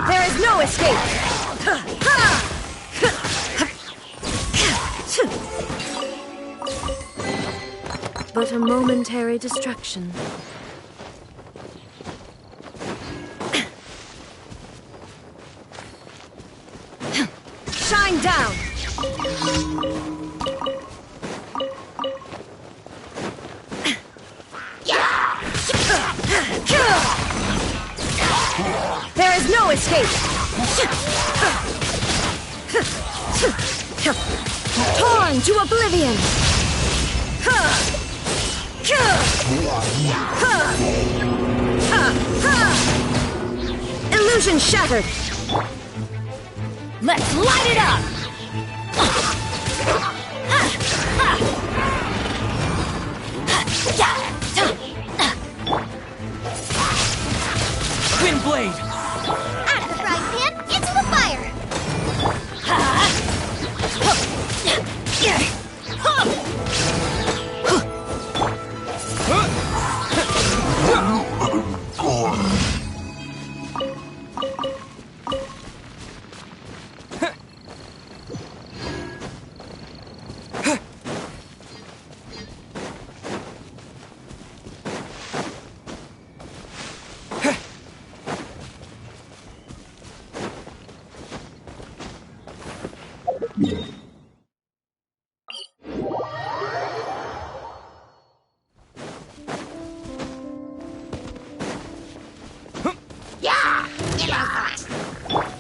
There is no escape! But a momentary distraction. Shine down! There is no escape! Torn to oblivion! Illusion shattered! Let's light it up! Wind blade! Out of the frying pan, into the fire!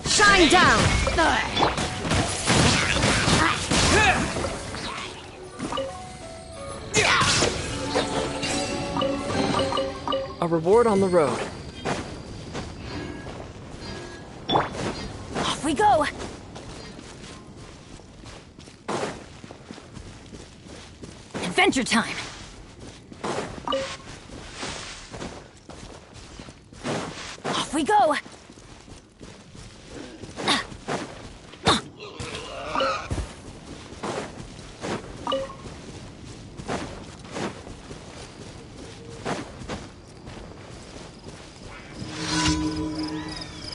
Shine down! A reward on the road. Off we go! Adventure time! Off we go!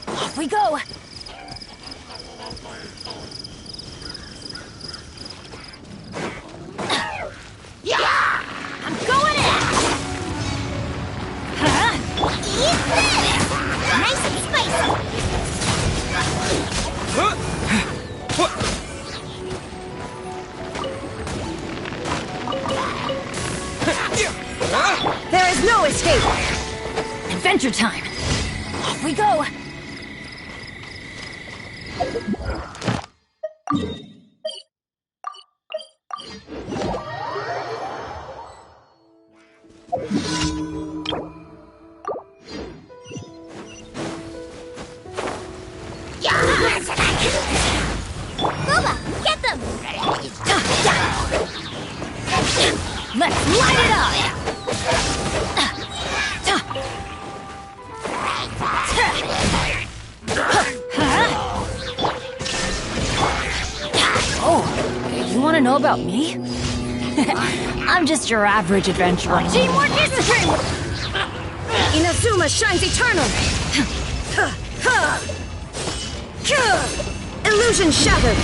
Off we go! I'm going in! Eat this! Nice and spicy! There is no escape! Adventure time! Off we go! Boba, get them! Let's light it up! Oh, you want to know about me? I'm just your average adventurer. Teamwork is the dream! Inazuma shines eternal! Illusion shattered!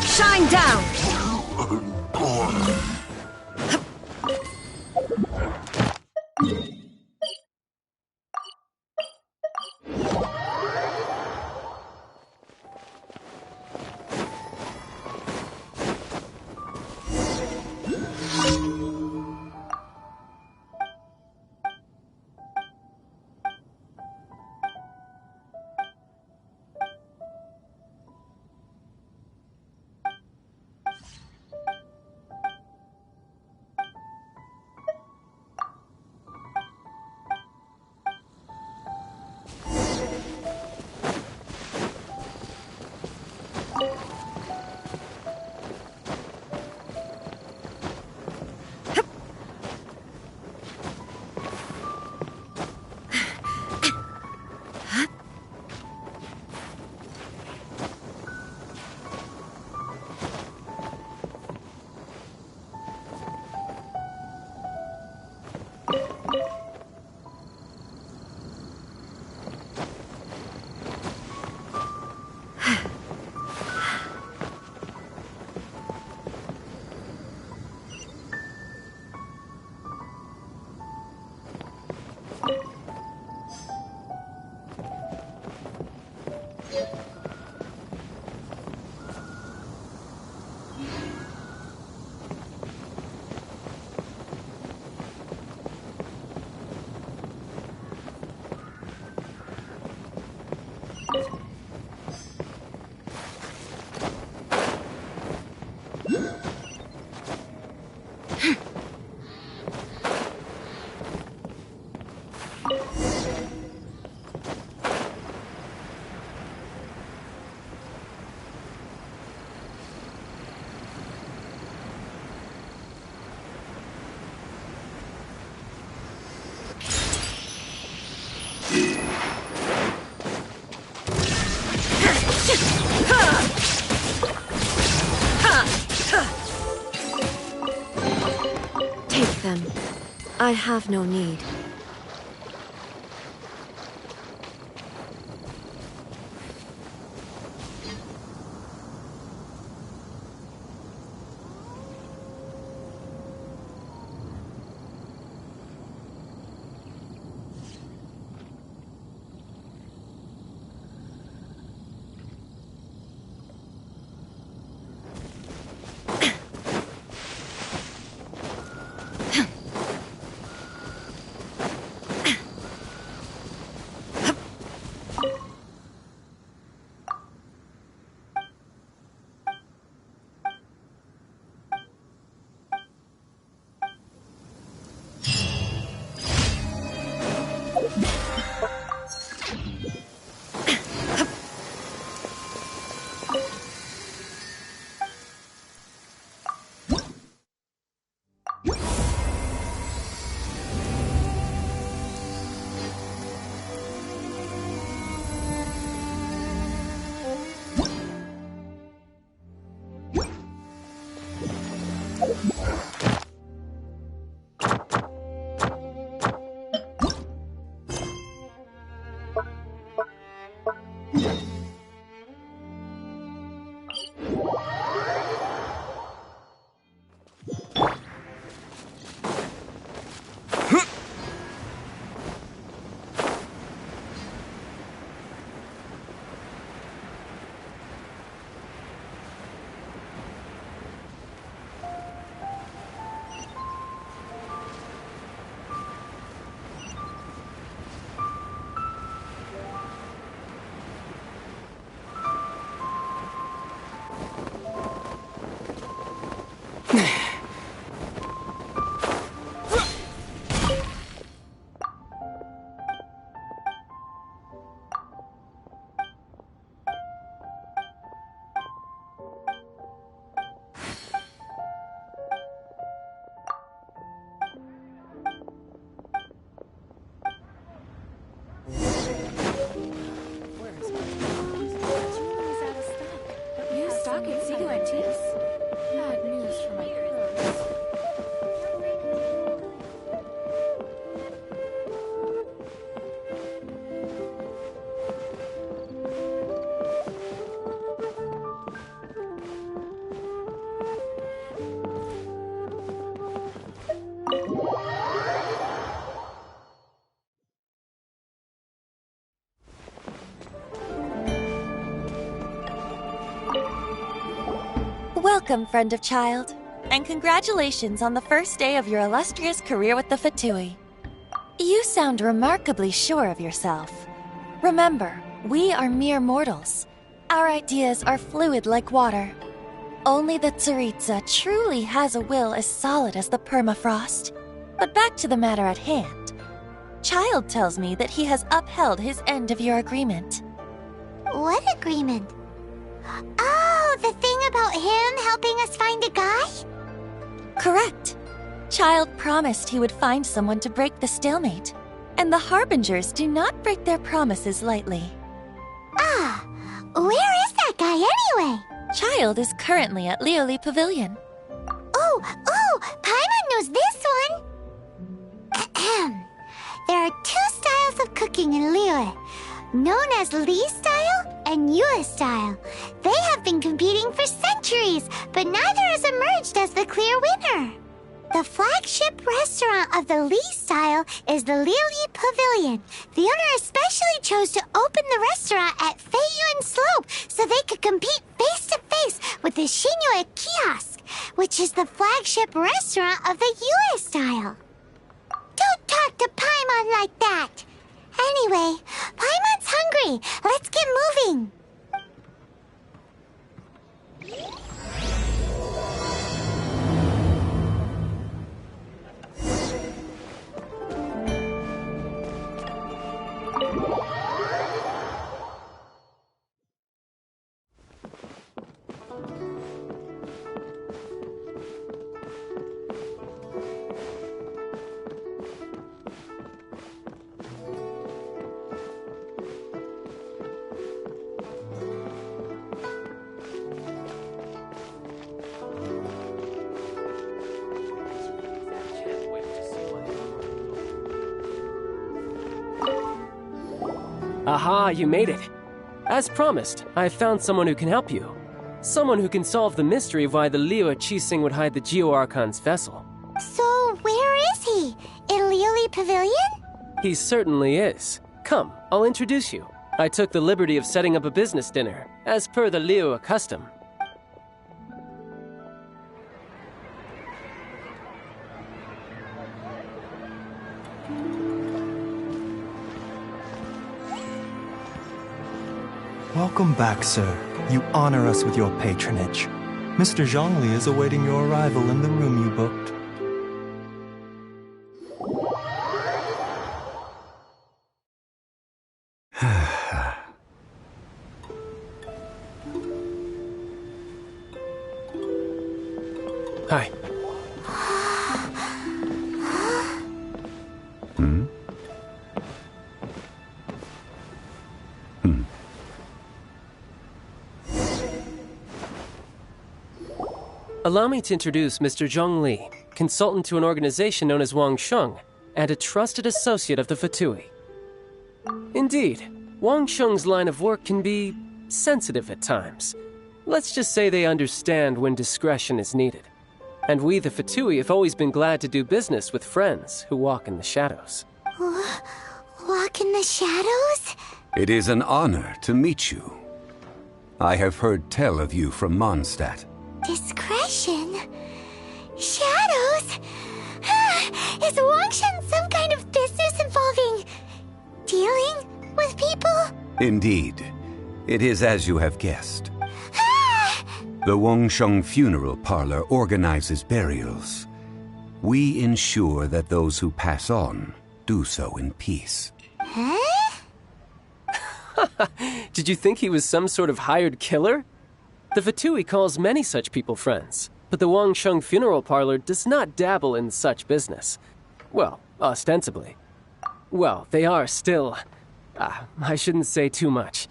Shine down! I have no need. Welcome, friend of child, and congratulations on the first day of your illustrious career with the Fatui. You sound remarkably sure of yourself. Remember, we are mere mortals. Our ideas are fluid like water. Only the Tsaritsa truly has a will as solid as the permafrost. But back to the matter at hand. Child tells me that he has upheld his end of your agreement. What agreement? Oh, the thing about him helping us find a guy? Correct. Child promised he would find someone to break the stalemate. And the Harbingers do not break their promises lightly. Ah, where is that guy anyway? Child is currently at Lioli Pavilion. Oh, Paimon knows this one! Ahem. There are two styles of cooking in Liyue, known as Li style and Yue style. They have been competing for centuries, but neither has emerged as the clear winner. The flagship restaurant of the Li style is the Lioli Pavilion. The owner especially chose to open the restaurant at Feiyuan Slope so they could compete face-to-face with the Shinue Kiosk, which is the flagship restaurant of the Yue style. Don't talk to Paimon like that! Anyway, Paimon's hungry. Let's get moving. Aha, you made it. As promised, I have found someone who can help you. Someone who can solve the mystery of why the Liyue Qixing would hide the Geo-Archon's vessel. So, where is he? In Liuli Pavilion? He certainly is. Come, I'll introduce you. I took the liberty of setting up a business dinner, as per the Liyue custom. Welcome back, sir. You honor us with your patronage. Mr. Zhongli is awaiting your arrival in the room you booked. Hi. Allow me to introduce Mr. Zhong Li, consultant to an organization known as Wang Sheng, and a trusted associate of the Fatui. Indeed, Wang Sheng's line of work can be sensitive at times. Let's just say they understand when discretion is needed. And we, the Fatui, have always been glad to do business with friends who walk in the shadows. Walk in the shadows? It is an honor to meet you. I have heard tell of you from Mondstadt. Discretion? Shadows? Is Wangshan some kind of business involving dealing with people? Indeed. It is as you have guessed. Ah! The Wangsheng Funeral Parlor organizes burials. We ensure that those who pass on do so in peace. Huh? Did you think he was some sort of hired killer? The Fatui calls many such people friends, but the Wangsheng Funeral Parlor does not dabble in such business. Well, ostensibly. Well, they are still... I shouldn't say too much.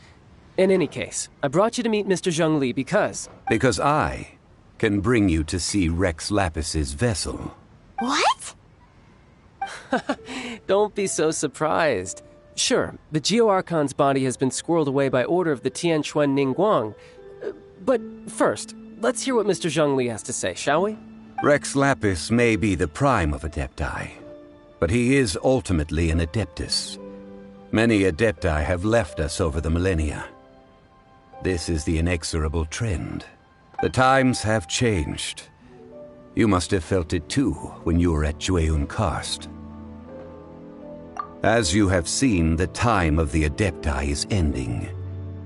In any case, I brought you to meet Mr. Zhong Li because... Because I can bring you to see Rex Lapis's vessel. What? Don't be so surprised. Sure, the Geo-Archon's body has been squirreled away by order of the Tianquan Ningguang. But first, let's hear what Mr. Zhong Li has to say, shall we? Rex Lapis may be the prime of Adepti, but he is ultimately an Adeptus. Many Adepti have left us over the millennia. This is the inexorable trend. The times have changed. You must have felt it too when you were at Jueyun Karst. As you have seen, the time of the Adepti is ending,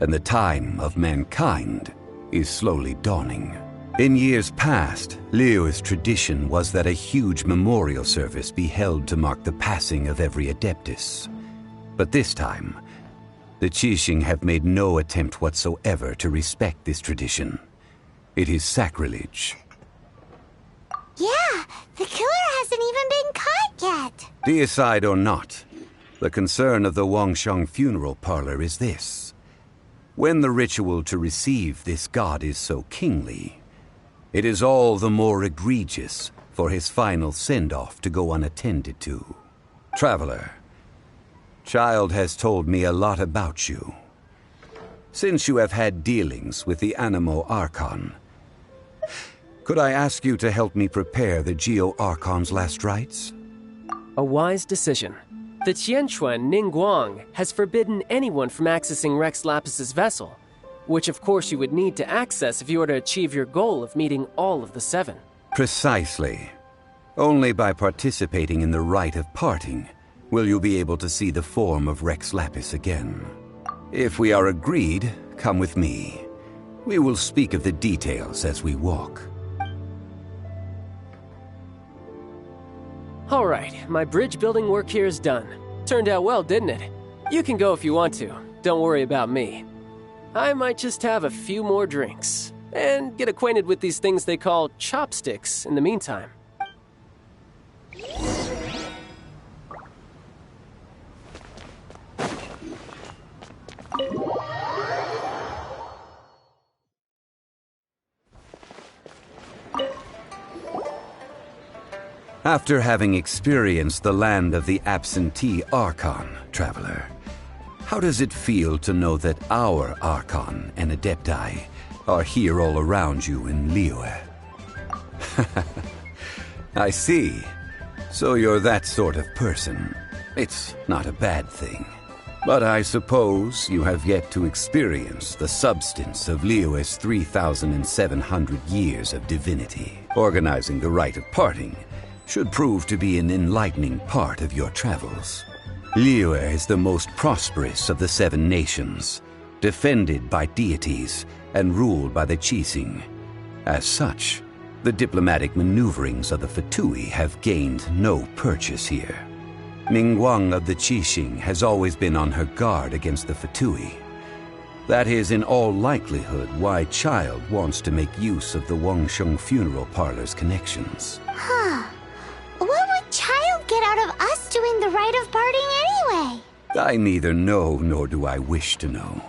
and the time of mankind is slowly dawning. In years past, Liyue's tradition was that a huge memorial service be held to mark the passing of every Adeptus. But this time, the Qixing have made no attempt whatsoever to respect this tradition. It is sacrilege. Yeah, the killer hasn't even been caught yet. Deicide or not, the concern of the Wangsheng Funeral Parlor is this. When the ritual to receive this god is so kingly, it is all the more egregious for his final send-off to go unattended to. Traveler, Child has told me a lot about you. Since you have had dealings with the Animo Archon, could I ask you to help me prepare the Geo-Archon's last rites? A wise decision. The Tianquan Ningguang has forbidden anyone from accessing Rex Lapis's vessel, which of course you would need to access if you were to achieve your goal of meeting all of the seven. Precisely. Only by participating in the rite of parting will you be able to see the form of Rex Lapis again. If we are agreed, come with me. We will speak of the details as we walk. All right, my bridge building work here is done. Turned out well, didn't it? You can go if you want to. Don't worry about me. I might just have a few more drinks and get acquainted with these things they call chopsticks in the meantime. After having experienced the land of the absentee Archon, traveler, How does it feel to know that our Archon and Adepti are here all around you in Liyue? I see. So you're that sort of person. It's not a bad thing. But I suppose you have yet to experience the substance of Liyue's 3,700 years of divinity. Organizing the rite of parting should prove to be an enlightening part of your travels. Liyue is the most prosperous of the 7 nations, defended by deities and ruled by the Qixing. As such, the diplomatic maneuverings of the Fatui have gained no purchase here. Ningguang of the Qixing has always been on her guard against the Fatui. That is in all likelihood why Child wants to make use of the Wangsheng funeral parlor's connections. Huh. What would Child get out of us doing the rite of parting anyway? I neither know nor do I wish to know.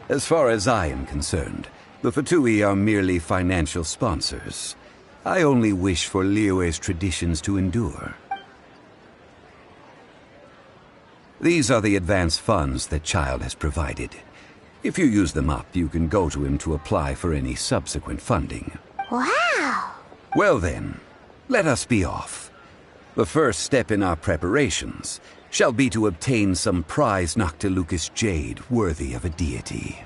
As far as I am concerned, the Fatui are merely financial sponsors. I only wish for Liyue's traditions to endure. These are the advance funds that Child has provided. If you use them up, you can go to him to apply for any subsequent funding. Wow! Well then, let us be off. The first step in our preparations shall be to obtain some prized Noctilucous jade worthy of a deity.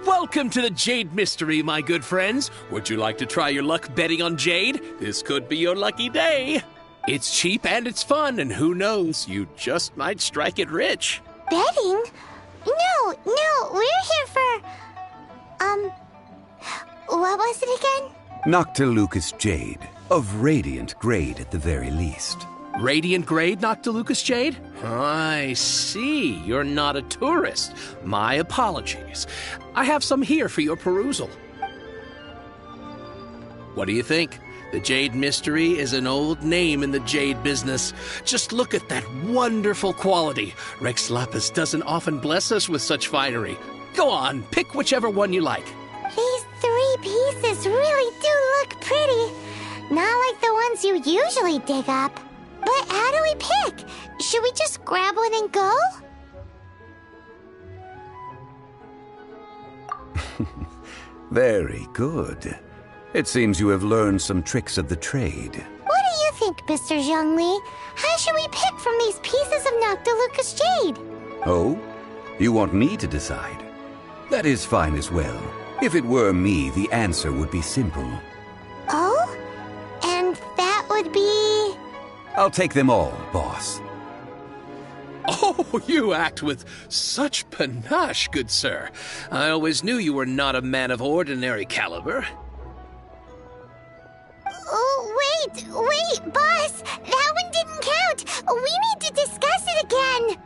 Welcome to the Jade Mystery, my good friends. Would you like to try your luck betting on Jade? This could be your lucky day. It's cheap and it's fun, and who knows, you just might strike it rich. Betting? No, we're here for... what was it again? Noctilucous jade, of radiant grade at the very least. Radiant grade, Noctilucous Jade? I see. You're not a tourist. My apologies. I have some here for your perusal. What do you think? The Jade Mystery is an old name in the jade business. Just look at that wonderful quality. Rex Lapis doesn't often bless us with such finery. Go on, pick whichever one you like. These 3 pieces really do look pretty. Not like the ones you usually dig up. But how do we pick? Should we just grab one and go? Very good. It seems you have learned some tricks of the trade. What do you think, Mr. Zhongli? How should we pick from these pieces of Noctilucous jade? Oh? You want me to decide? That is fine as well. If it were me, the answer would be simple. Oh? And that would be... I'll take them all, boss. Oh, you act with such panache, good sir. I always knew you were not a man of ordinary caliber. Oh, wait, boss! That one didn't count! We need to discuss it again!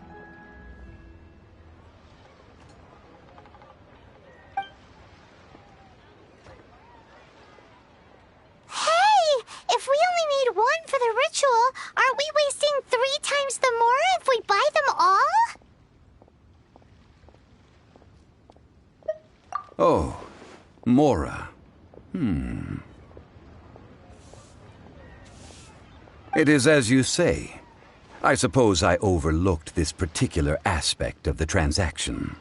Hey! If we only need one for the ritual, aren't we wasting 3 times the more if we buy them all? Oh, Mora. It is as you say. I suppose I overlooked this particular aspect of the transaction.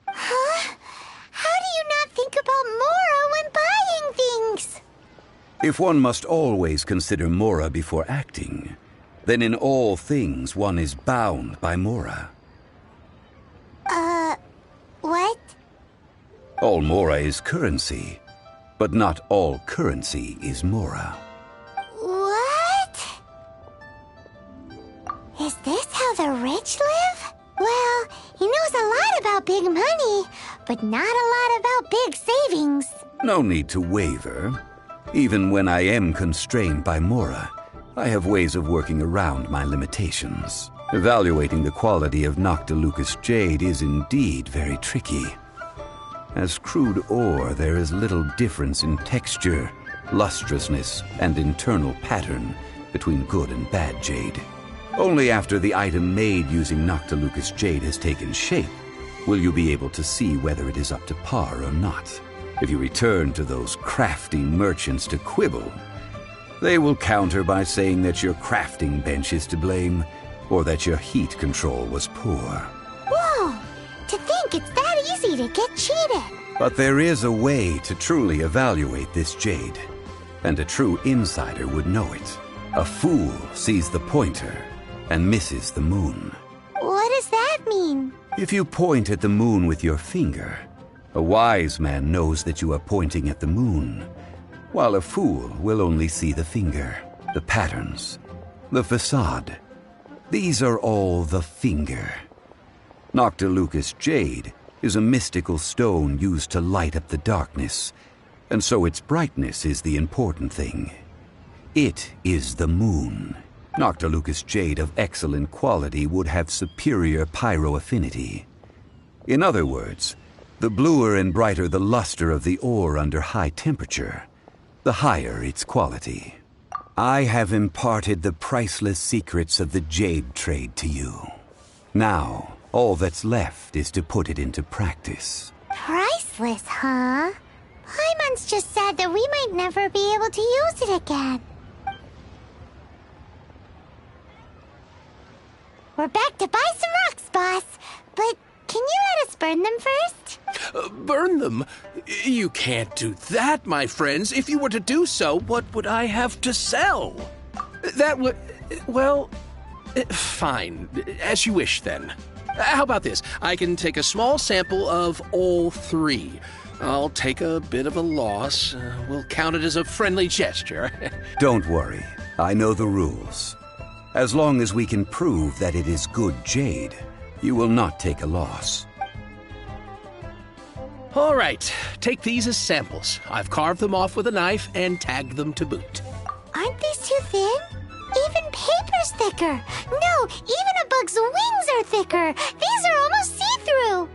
Huh? How do you not think about Mora when buying things? If one must always consider Mora before acting, then in all things one is bound by Mora. What? All Mora is currency, but not all currency is Mora. What? Is this how the rich live? Well, he knows a lot about big money, but not a lot about big savings. No need to waver. Even when I am constrained by Mora, I have ways of working around my limitations. Evaluating the quality of Noctilucous jade is indeed very tricky. As crude ore, there is little difference in texture, lustrousness, and internal pattern between good and bad jade. Only after the item made using Noctilucous jade has taken shape will you be able to see whether it is up to par or not. If you return to those crafty merchants to quibble, they will counter by saying that your crafting bench is to blame, or that your heat control was poor. Whoa! To think it's that easy to get cheated! But there is a way to truly evaluate this jade, and a true insider would know it. A fool sees the pointer and misses the moon. What does that mean? If you point at the moon with your finger, a wise man knows that you are pointing at the moon, while a fool will only see the finger, the patterns, the facade. These are all the finger. Noctilucous jade is a mystical stone used to light up the darkness, and so its brightness is the important thing. It is the moon. Noctilucous jade of excellent quality would have superior pyro affinity. In other words, the bluer and brighter the luster of the ore under high temperature, the higher its quality. I have imparted the priceless secrets of the jade trade to you. Now, all that's left is to put it into practice. Priceless, huh? Paimon's just sad that we might never be able to use it again. We're back to buy some rocks, boss. But can you let us burn them first? Burn them? You can't do that, my friends. If you were to do so, what would I have to sell? That would... well... fine. As you wish, then. How about this? I can take a small sample of all three. I'll take a bit of a loss. We'll count it as a friendly gesture. Don't worry. I know the rules. As long as we can prove that it is good jade, you will not take a loss. All right, take these as samples. I've carved them off with a knife and tagged them to boot. Aren't these too thin? Even paper's thicker. No, even a bug's wings are thicker. These are almost see-through.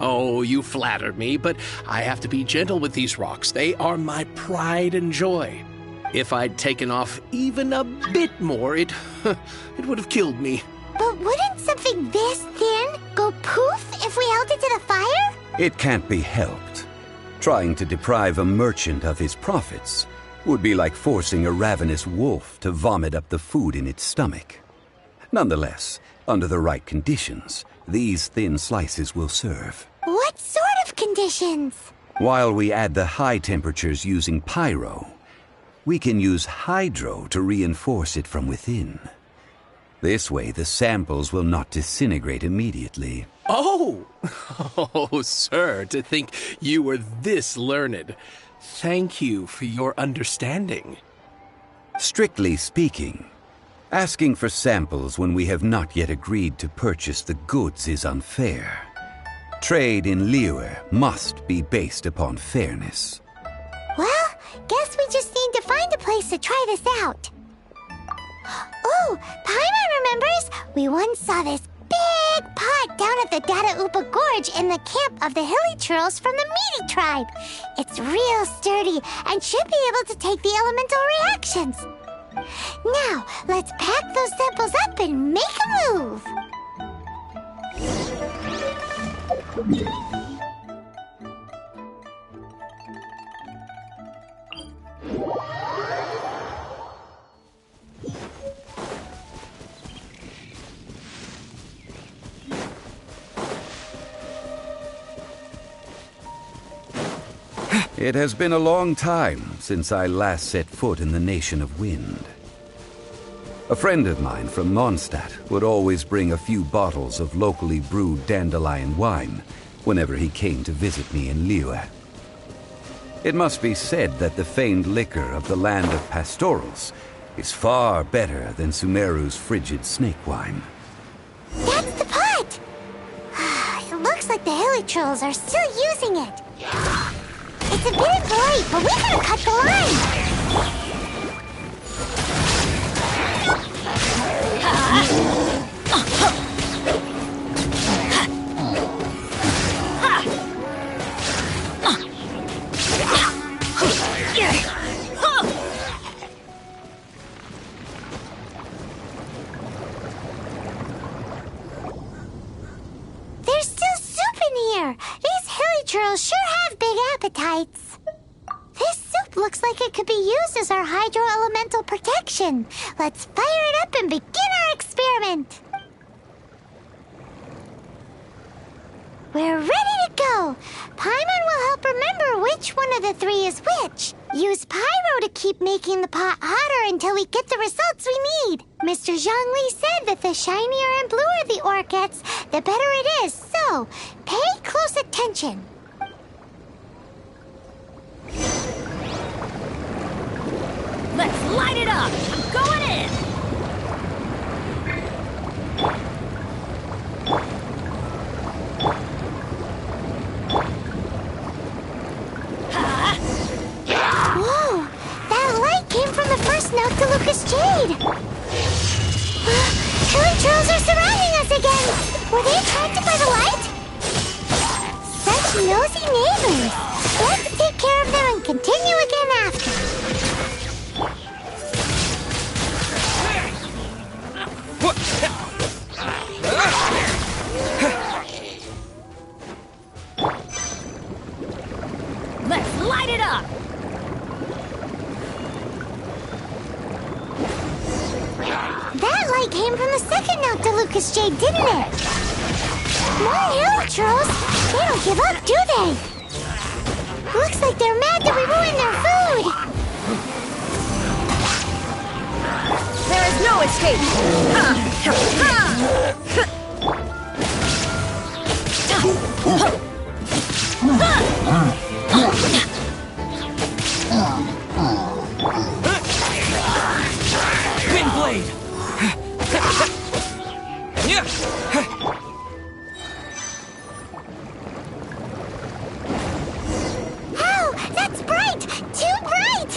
Oh, you flatter me, but I have to be gentle with these rocks. They are my pride and joy. If I'd taken off even a bit more, it would have killed me. But wouldn't something this thin go poof if we held it to the fire? It can't be helped. Trying to deprive a merchant of his profits would be like forcing a ravenous wolf to vomit up the food in its stomach. Nonetheless, under the right conditions, these thin slices will serve. What sort of conditions? While we add the high temperatures using pyro, we can use hydro to reinforce it from within. This way, the samples will not disintegrate immediately. Oh! Oh, sir, to think you were this learned. Thank you for your understanding. Strictly speaking, asking for samples when we have not yet agreed to purchase the goods is unfair. Trade in Liyue must be based upon fairness. Well, guess we just need to find a place to try this out. Oh, Paimon remembers we once saw this big pot down at the Dada Upa Gorge in the camp of the hilly churls from the Meaty tribe. It's real sturdy and should be able to take the elemental reactions. Now, let's pack those samples up and make a move. It has been a long time since I last set foot in the Nation of Wind. A friend of mine from Mondstadt would always bring a few bottles of locally brewed dandelion wine whenever he came to visit me in Liyue. It must be said that the famed liquor of the land of pastorals is far better than Sumeru's frigid snake wine. That's the pot! It looks like the hilly trolls are still using it. It's a bit late, but we gotta cut the line! generals sure have big appetites. This soup looks like it could be used as our hydro-elemental protection. Let's fire it up and begin our experiment. We're ready to go. Paimon will help remember which one of the three is which. Use pyro to keep making the pot hotter until we get the results we need. Mr. Zhongli said that the shinier and bluer the ore gets, the better it is. So, pay close attention. Let's light it up! I'm going in! Whoa! That light came from the first Noctilucous Jade! Two trolls are surrounding us again! Were they attracted by the light? Such nosy neighbors! Let's take care of them and continue again after. Let's light it up! That light came from the second Noctilucous Jade, didn't it? More hill trolls! They don't give up, do they? Looks like they're mad that we ruined their food! There is no escape! Wind blade! Oh, that's bright! Too bright!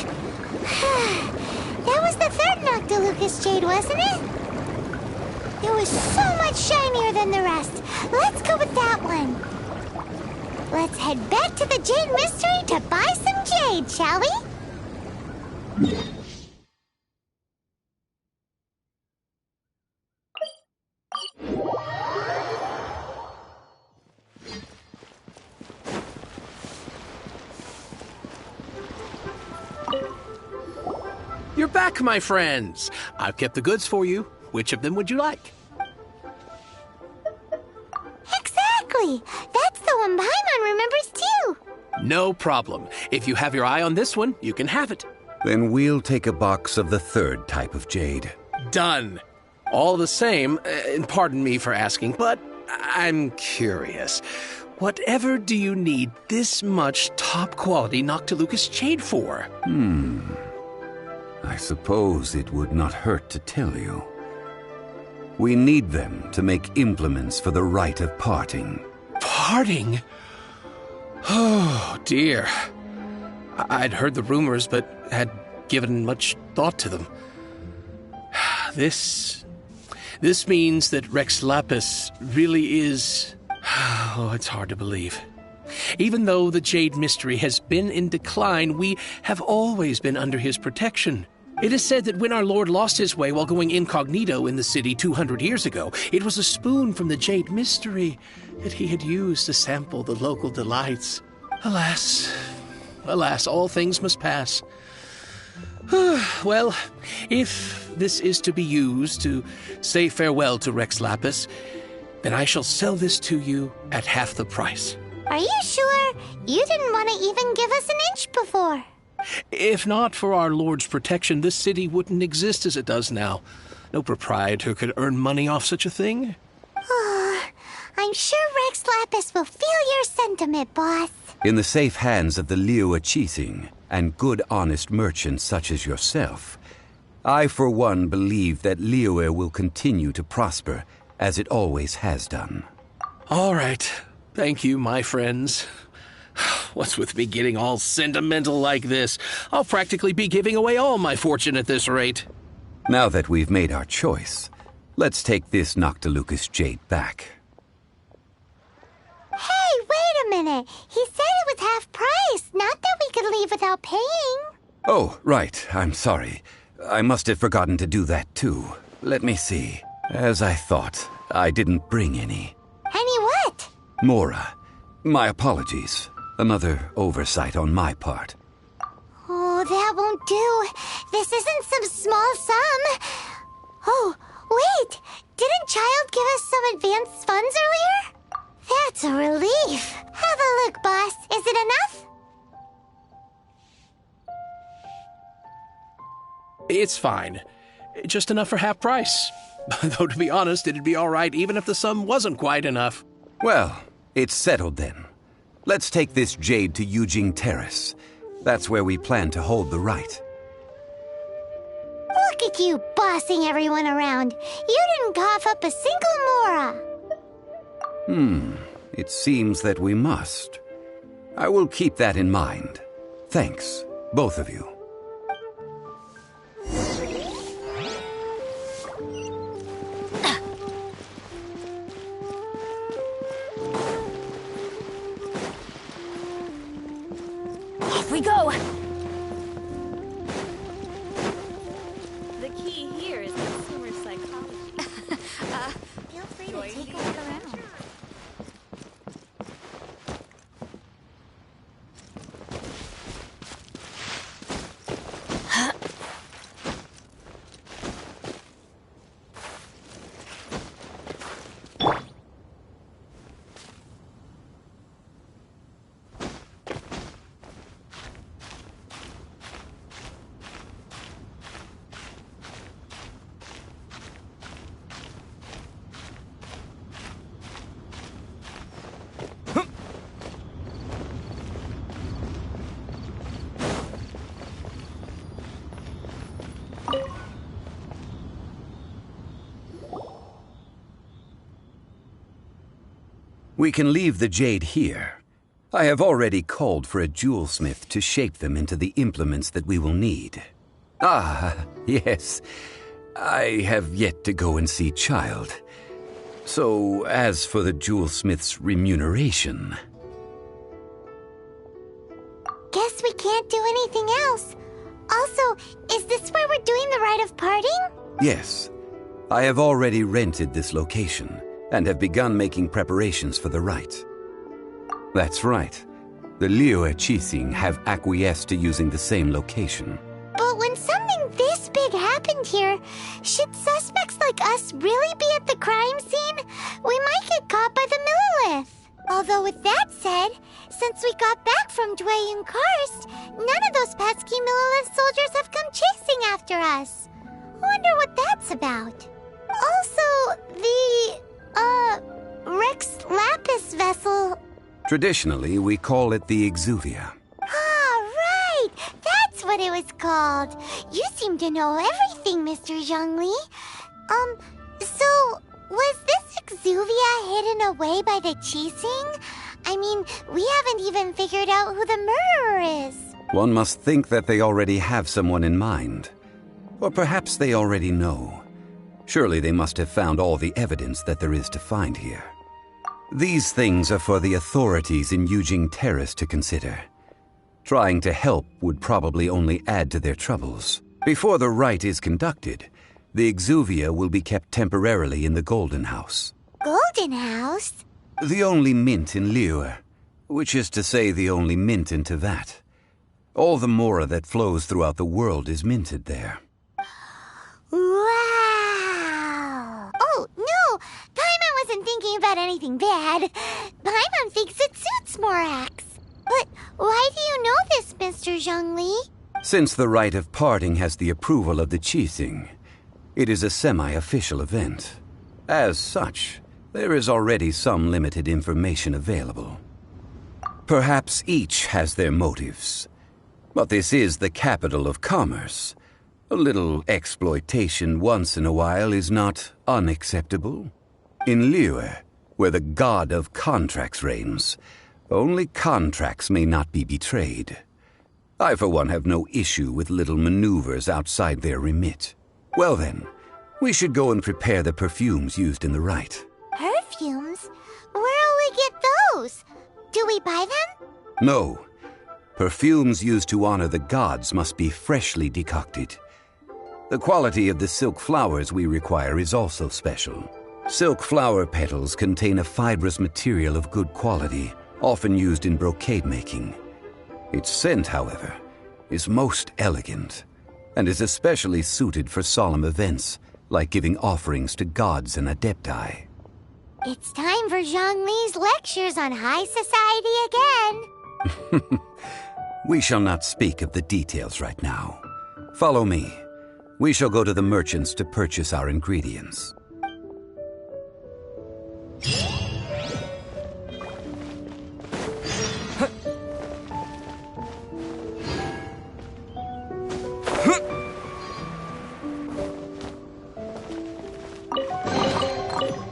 That was the third Noctilucous Jade, wasn't it? It was so much shinier than the rest. Let's go with that one. Let's head back to the Jade Mystery to buy some jade, shall we? You're back, my friends. I've kept the goods for you. Which of them would you like? Exactly! That's the one Paimon remembers too! No problem. If you have your eye on this one, you can have it. Then we'll take a box of the third type of jade. Done. All the same, and pardon me for asking, but I'm curious. Whatever do you need this much top-quality Noctilucous Jade for? I suppose it would not hurt to tell you. We need them to make implements for the rite of parting. Parting? Oh, dear. I'd heard the rumors, but had given much thought to them. This means that Rex Lapis really is... Oh, it's hard to believe. Even though the Jade Mystery has been in decline, we have always been under his protection. It is said that when our Lord lost his way while going incognito in the city 200 years ago, it was a spoon from the Jade Mystery that he had used to sample the local delights. Alas, all things must pass. Well, if this is to be used to say farewell to Rex Lapis, then I shall sell this to you at half the price. Are you sure? You didn't want to even give us an inch before. If not for our Lord's protection, this city wouldn't exist as it does now. No proprietor could earn money off such a thing. I'm sure Rex Lapis will feel your sentiment, boss. In the safe hands of the Liu Cheating and good honest merchants such as yourself, I for one believe that Liyue will continue to prosper as it always has done. All right. Thank you, my friends. What's with me getting all sentimental like this? I'll practically be giving away all my fortune at this rate. Now that we've made our choice, let's take this Noctilucous Jade back. Hey, wait a minute. He said it was half price, not that we could leave without paying. Oh, right. I'm sorry. I must have forgotten to do that too. Let me see. As I thought, I didn't bring any. Any what? Mora, my apologies. Another oversight on my part. Oh, that won't do. This isn't some small sum. Oh, wait! Didn't Child give us some advanced funds earlier? That's a relief. Have a look, boss. Is it enough? It's fine. Just enough for half price. Though, to be honest, it'd be all right even if the sum wasn't quite enough. Well, it's settled then. Let's take this jade to Yujing Terrace. That's where we plan to hold the rite. Look at you bossing everyone around. You didn't cough up a single mora. It seems that we must. I will keep that in mind. Thanks, both of you. Off we go! The key here is consumer psychology. Feel free to take a look around. We can leave the jade here. I have already called for a jewelsmith to shape them into the implements that we will need. Ah, yes. I have yet to go and see Child. So, as for the jewelsmith's remuneration... Guess we can't do anything else. Also, is this where we're doing the rite of parting? Yes. I have already rented this location and have begun making preparations for the rite. That's right. The Liyue Qixing have acquiesced to using the same location. But when something this big happened here, should suspects like us really be at the crime scene? We might get caught by the Millilith. Although with that said, since we got back from Dwayne Karst, none of those pesky Millilith soldiers have come chasing after us. Wonder what that's about. Also, the, Rex Lapis vessel... Traditionally, we call it the Exuvia. Ah, right! That's what it was called. You seem to know everything, Mr. Zhongli. So, was this Exuvia hidden away by the Qixing? I mean, we haven't even figured out who the murderer is. One must think that they already have someone in mind. Or perhaps they already know. Surely they must have found all the evidence that there is to find here. These things are for the authorities in Yujing Terrace to consider. Trying to help would probably only add to their troubles. Before the rite is conducted, the Exuvia will be kept temporarily in the Golden House. Golden House? The only mint in Liyue, which is to say the only mint in Tevat. All the mora that flows throughout the world is minted there. Wow! Oh, no! Paimon wasn't thinking about anything bad. Paimon thinks it suits Morax. But why do you know this, Mr. Zhongli? Since the rite of parting has the approval of the Qixing, it is a semi-official event. As such, there is already some limited information available. Perhaps each has their motives. But this is the capital of commerce. A little exploitation once in a while is not unacceptable. In Liyue, where the god of contracts reigns, only contracts may not be betrayed. I, for one, have no issue with little maneuvers outside their remit. Well then, we should go and prepare the perfumes used in the rite. Perfumes? Where'll we get those? Do we buy them? No. Perfumes used to honor the gods must be freshly decocted. The quality of the silk flowers we require is also special. Silk flower petals contain a fibrous material of good quality, often used in brocade making. Its scent, however, is most elegant, and is especially suited for solemn events, like giving offerings to gods and adepti. It's time for Zhongli's lectures on high society again. We shall not speak of the details right now. Follow me. We shall go to the merchants to purchase our ingredients.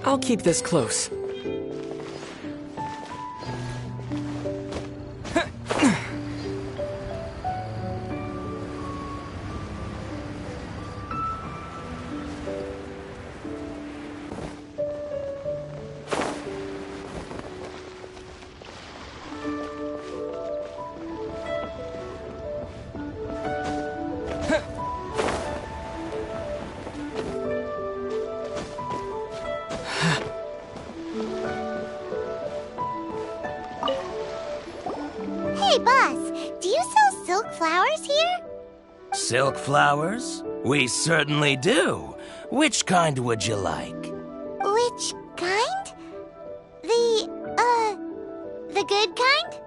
I'll keep this close. Hey, boss, do you sell silk flowers here? Silk flowers? We certainly do. Which kind would you like? Which kind? The good kind?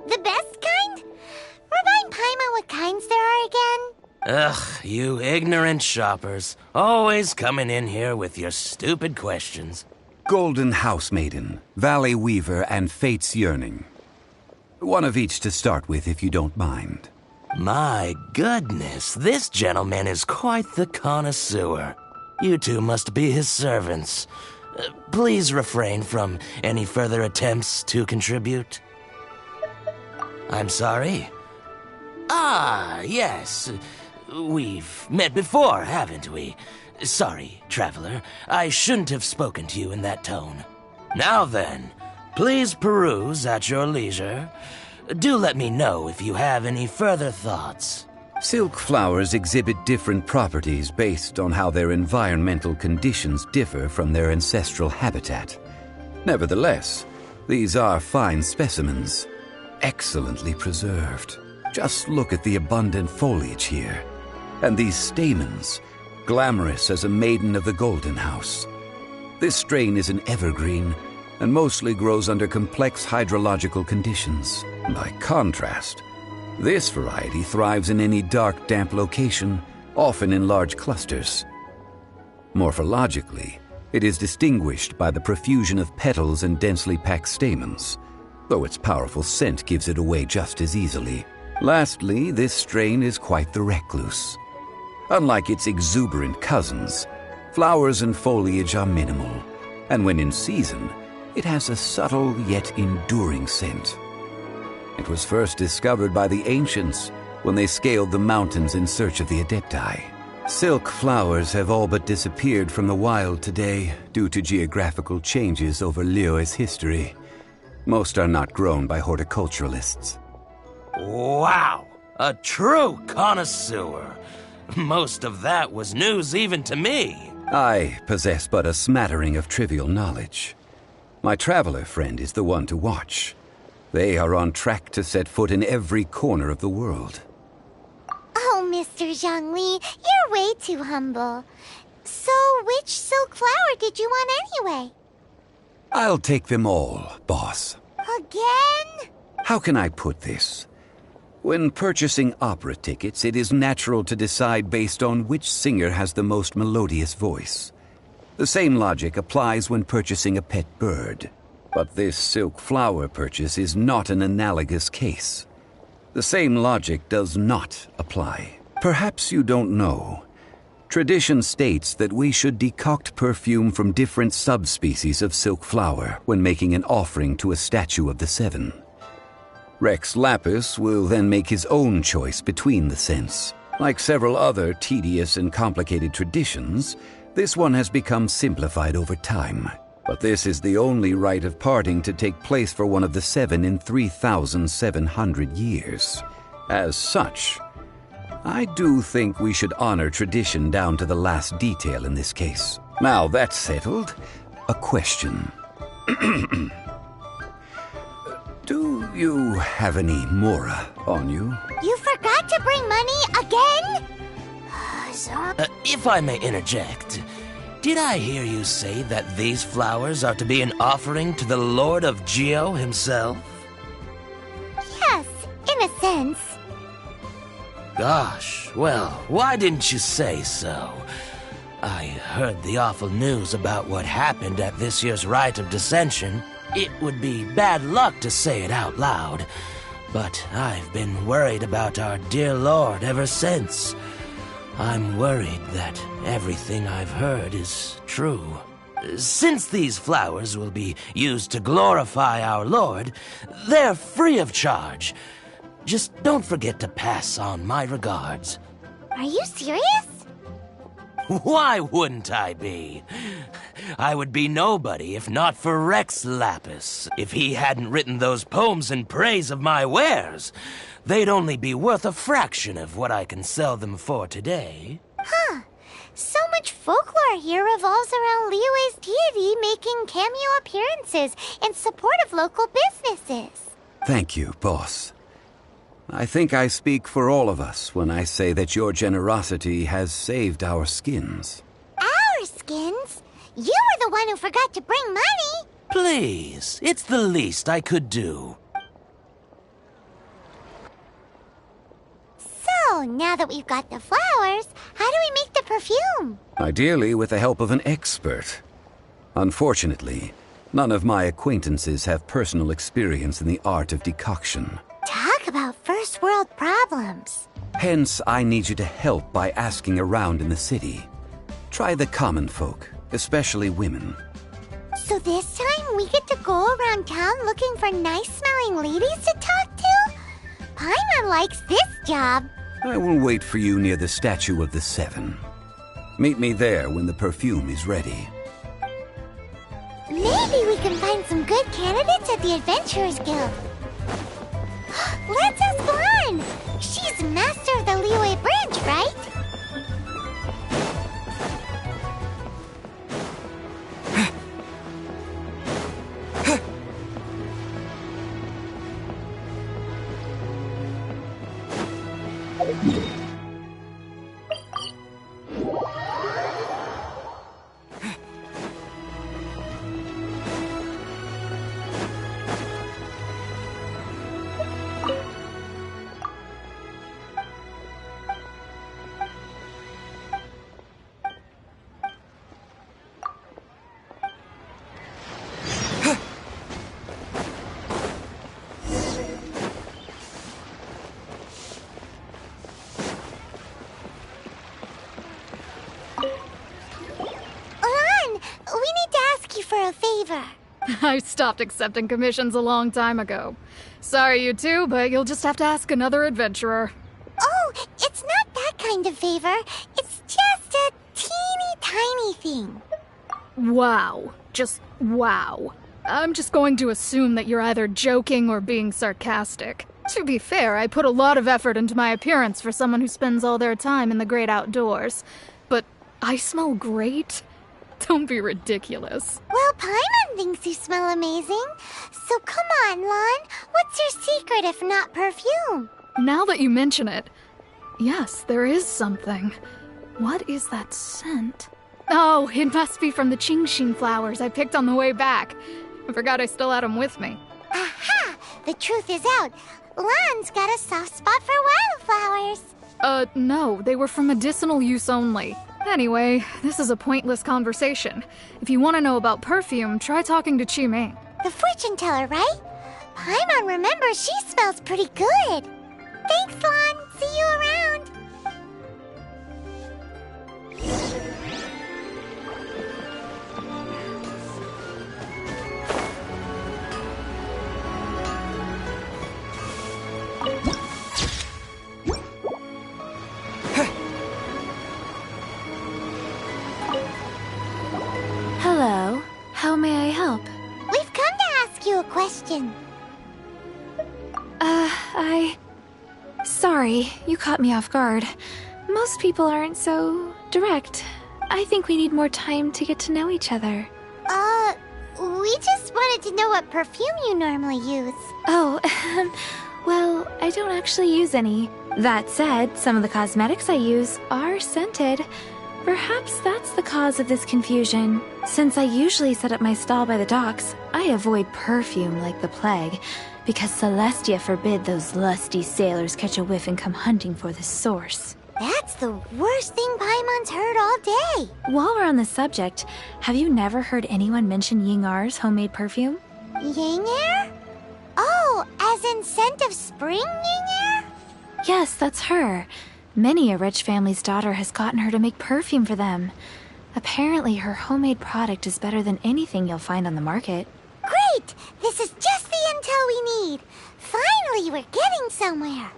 The best kind? Remind Paimon what kinds there are again? Ugh, you ignorant shoppers. Always coming in here with your stupid questions. Golden Housemaiden, Valley Weaver, and Fate's Yearning. One of each to start with, if you don't mind. My goodness, this gentleman is quite the connoisseur. You two must be his servants. Please refrain from any further attempts to contribute. I'm sorry? Ah, yes. We've met before, haven't we? Sorry, traveler. I shouldn't have spoken to you in that tone. Now then, please peruse at your leisure. Do let me know if you have any further thoughts. Silk flowers exhibit different properties based on how their environmental conditions differ from their ancestral habitat. Nevertheless, these are fine specimens, excellently preserved. Just look at the abundant foliage here, and these stamens, glamorous as a maiden of the Golden House. This strain is an evergreen, and mostly grows under complex hydrological conditions. By contrast, this variety thrives in any dark, damp location, often in large clusters. Morphologically, it is distinguished by the profusion of petals and densely packed stamens, though its powerful scent gives it away just as easily. Lastly, this strain is quite the recluse. Unlike its exuberant cousins, flowers and foliage are minimal, and when in season, it has a subtle yet enduring scent. It was first discovered by the ancients when they scaled the mountains in search of the Adepti. Silk flowers have all but disappeared from the wild today due to geographical changes over Liyue's history. Most are not grown by horticulturalists. Wow! A true connoisseur! Most of that was news even to me. I possess but a smattering of trivial knowledge. My traveler friend is the one to watch. They are on track to set foot in every corner of the world. Oh, Mr. Zhongli, you're way too humble. So, which silk flower did you want anyway? I'll take them all, boss. Again? How can I put this? When purchasing opera tickets, it is natural to decide based on which singer has the most melodious voice. The same logic applies when purchasing a pet bird. But this silk flower purchase is not an analogous case. The same logic does not apply. Perhaps you don't know. Tradition states that we should decoct perfume from different subspecies of silk flower when making an offering to a statue of the Seven. Rex Lapis will then make his own choice between the scents. Like several other tedious and complicated traditions, this one has become simplified over time. But this is the only rite of parting to take place for one of the Seven in 3,700 years. As such, I do think we should honor tradition down to the last detail in this case. Now that's settled, a question. Do you have any Mora on you? You forgot to bring money again? If I may interject, did I hear you say that these flowers are to be an offering to the Lord of Geo himself? Yes, in a sense. Gosh, well, why didn't you say so? I heard the awful news about what happened at this year's Rite of Dissension. It would be bad luck to say it out loud, but I've been worried about our dear Lord ever since. I'm worried that everything I've heard is true. Since these flowers will be used to glorify our Lord, they're free of charge. Just don't forget to pass on my regards. Are you serious? Why wouldn't I be? I would be nobody if not for Rex Lapis. If he hadn't written those poems in praise of my wares, they'd only be worth a fraction of what I can sell them for today. Huh. So much folklore here revolves around Liyue's deity making cameo appearances in support of local businesses. Thank you, boss. I think I speak for all of us when I say that your generosity has saved our skins. Our skins? You were the one who forgot to bring money. Please, it's the least I could do. So, now that we've got the flowers, how do we make the perfume? Ideally with the help of an expert. Unfortunately, none of my acquaintances have personal experience in the art of decoction. Talk about first world problems. Hence, I need you to help by asking around in the city. Try the common folk, especially women. So this time we get to go around town looking for nice-smelling ladies to talk to? Paimon likes this job. I will wait for you near the Statue of the Seven. Meet me there when the perfume is ready. Maybe we can find some good candidates at the Adventurers Guild. Let's ask Lan! She's master of the Liyue branch, right? I stopped accepting commissions a long time ago. Sorry, you two, but you'll just have to ask another adventurer. Oh, it's not that kind of favor. It's just a teeny tiny thing. Wow. Just wow. I'm just going to assume that you're either joking or being sarcastic. To be fair, I put a lot of effort into my appearance for someone who spends all their time in the great outdoors. But I smell great? Don't be ridiculous. Well, Paimon thinks you smell amazing. So come on, Lan. What's your secret if not perfume? Now that you mention it, yes, there is something. What is that scent? Oh, it must be from the Qingxin flowers I picked on the way back. I forgot I still had them with me. Aha! The truth is out. Lan's got a soft spot for wildflowers. No, they were for medicinal use only. Anyway, this is a pointless conversation. If you want to know about perfume, try talking to Qimei. The fortune teller, right? Paimon remembers she smells pretty good. Thanks, Lan. See you around. Hello. How may I help? We've come to ask you a question. Sorry, you caught me off guard. Most people aren't so direct. I think we need more time to get to know each other. We just want wanted to know what perfume you normally use. Oh, well, I don't actually use any. That said, some of the cosmetics I use are scented. Perhaps that's the cause of this confusion. Since I usually set up my stall by the docks, I avoid perfume like the plague, because Celestia forbid those lusty sailors catch a whiff and come hunting for the source. That's the worst thing Paimon's heard all day. While we're on the subject, have you never heard anyone mention Yingar's homemade perfume? Yingar? Oh, as in scent of spring, Yingar? Yes, that's her. Many a rich family's daughter has gotten her to make perfume for them. Apparently, her homemade product is better than anything you'll find on the market. Great! This is just the intel we need. Finally, we're getting somewhere.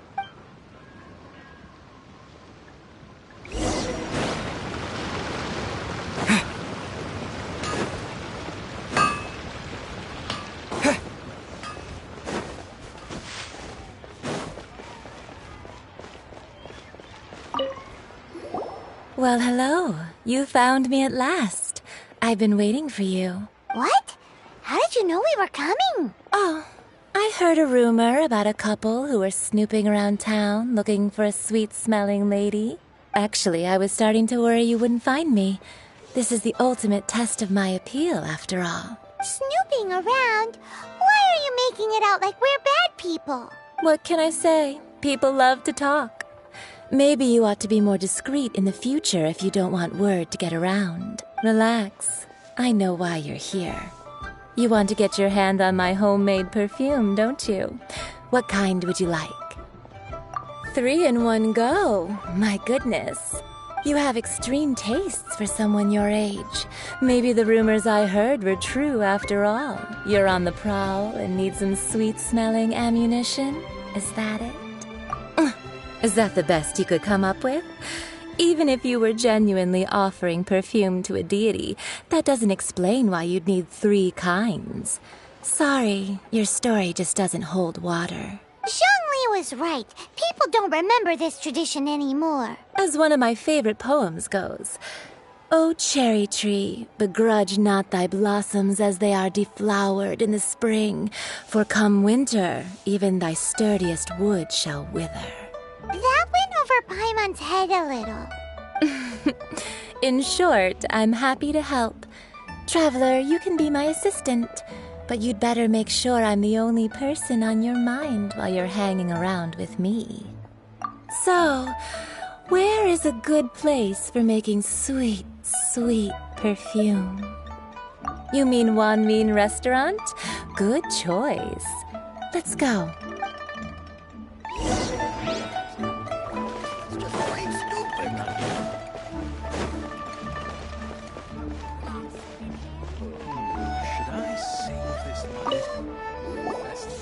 Well, hello. You found me at last. I've been waiting for you. What? How did you know we were coming? Oh, I heard a rumor about a couple who were snooping around town looking for a sweet-smelling lady. Actually, I was starting to worry you wouldn't find me. This is the ultimate test of my appeal, after all. Snooping around? Why are you making it out like we're bad people? What can I say? People love to talk. Maybe you ought to be more discreet in the future if you don't want word to get around. Relax. I know why you're here. You want to get your hand on my homemade perfume, don't you? What kind would you like? 3 in one go. My goodness. You have extreme tastes for someone your age. Maybe the rumors I heard were true after all. You're on the prowl and need some sweet-smelling ammunition? Is that it? Is that the best you could come up with? Even if you were genuinely offering perfume to a deity, that doesn't explain why you'd need 3 kinds. Sorry, your story just doesn't hold water. Zhongli was right. People don't remember this tradition anymore. As one of my favorite poems goes, "O cherry tree, begrudge not thy blossoms as they are deflowered in the spring, for come winter, even thy sturdiest wood shall wither." That went over Paimon's head a little. In short, I'm happy to help. Traveler, you can be my assistant, but you'd better make sure I'm the only person on your mind while you're hanging around with me. So, where is a good place for making sweet, sweet perfume? You mean Wanmin Restaurant? Good choice. Let's go.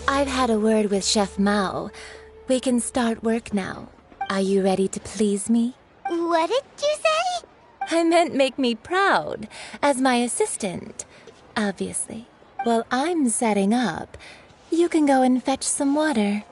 I've had a word with Chef Mao. We can start work now. Are you ready to please me? What did you say? I meant make me proud, as my assistant. Obviously. While I'm setting up, you can go and fetch some water.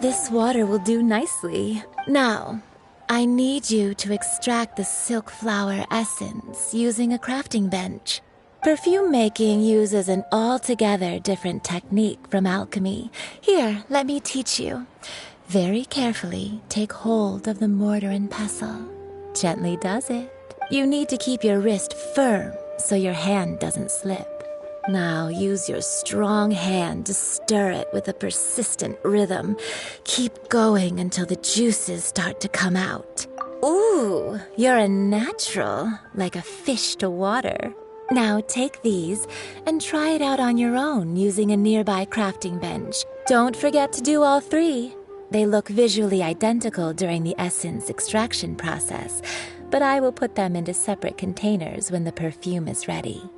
This water will do nicely. Now, I need you to extract the silk flower essence using a crafting bench. Perfume making uses an altogether different technique from alchemy. Here, let me teach you. Very carefully, take hold of the mortar and pestle. Gently does it. You need to keep your wrist firm so your hand doesn't slip. Now use your strong hand to stir it with a persistent rhythm. Keep going until the juices start to come out. Ooh, you're a natural, like a fish to water. Now take these and try it out on your own using a nearby crafting bench. Don't forget to do all 3. They look visually identical during the essence extraction process, but I will put them into separate containers when the perfume is ready.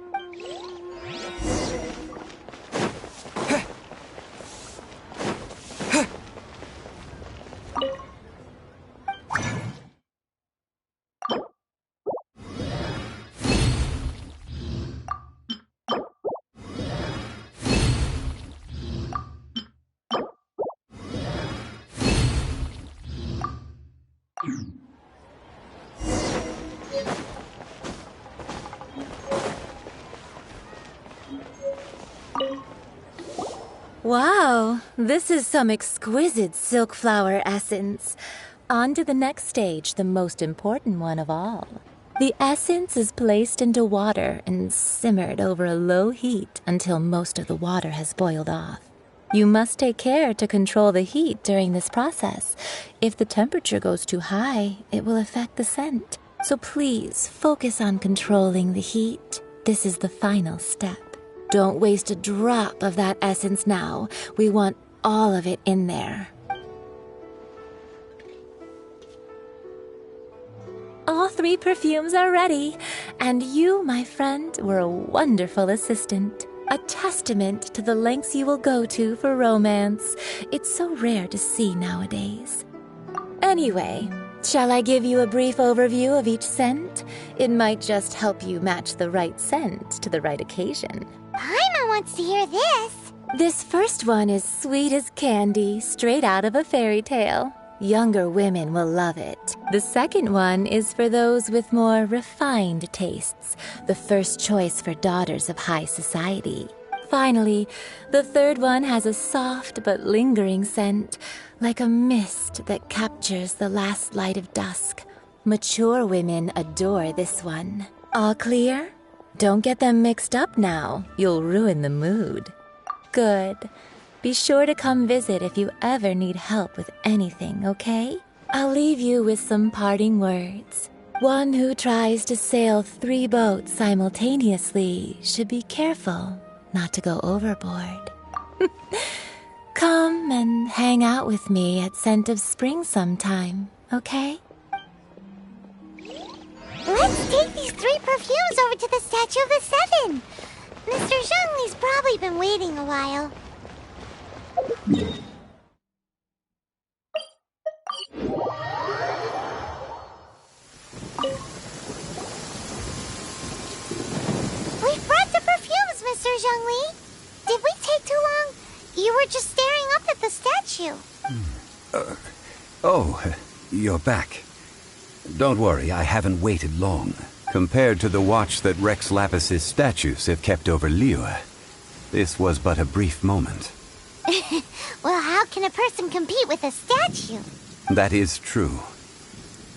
Wow, this is some exquisite silk flower essence. On to the next stage, the most important one of all. The essence is placed into water and simmered over a low heat until most of the water has boiled off. You must take care to control the heat during this process. If the temperature goes too high, it will affect the scent. So please focus on controlling the heat. This is the final step. Don't waste a drop of that essence now. We want all of it in there. All 3 perfumes are ready, and you, my friend, were a wonderful assistant. A testament to the lengths you will go to for romance. It's so rare to see nowadays. Anyway, shall I give you a brief overview of each scent? It might just help you match the right scent to the right occasion. Paimon wants to hear this. This first one is sweet as candy, straight out of a fairy tale. Younger women will love it. The second one is for those with more refined tastes, the first choice for daughters of high society. Finally, the third one has a soft but lingering scent, like a mist that captures the last light of dusk. Mature women adore this one. All clear? Don't get them mixed up now. You'll ruin the mood. Good. Be sure to come visit if you ever need help with anything, okay? I'll leave you with some parting words. One who tries to sail 3 boats simultaneously should be careful not to go overboard. Come and hang out with me at Scent of Spring sometime, okay? Let's take these 3 perfumes over to the Statue of the Seven. Mr. Zhongli's probably been waiting a while. We've brought the perfumes, Mr. Zhongli. Did we take too long? You were just staring up at the statue. You're back. Don't worry, I haven't waited long. Compared to the watch that Rex Lapis's statues have kept over Liyue, this was but a brief moment. Well, how can a person compete with a statue? That is true.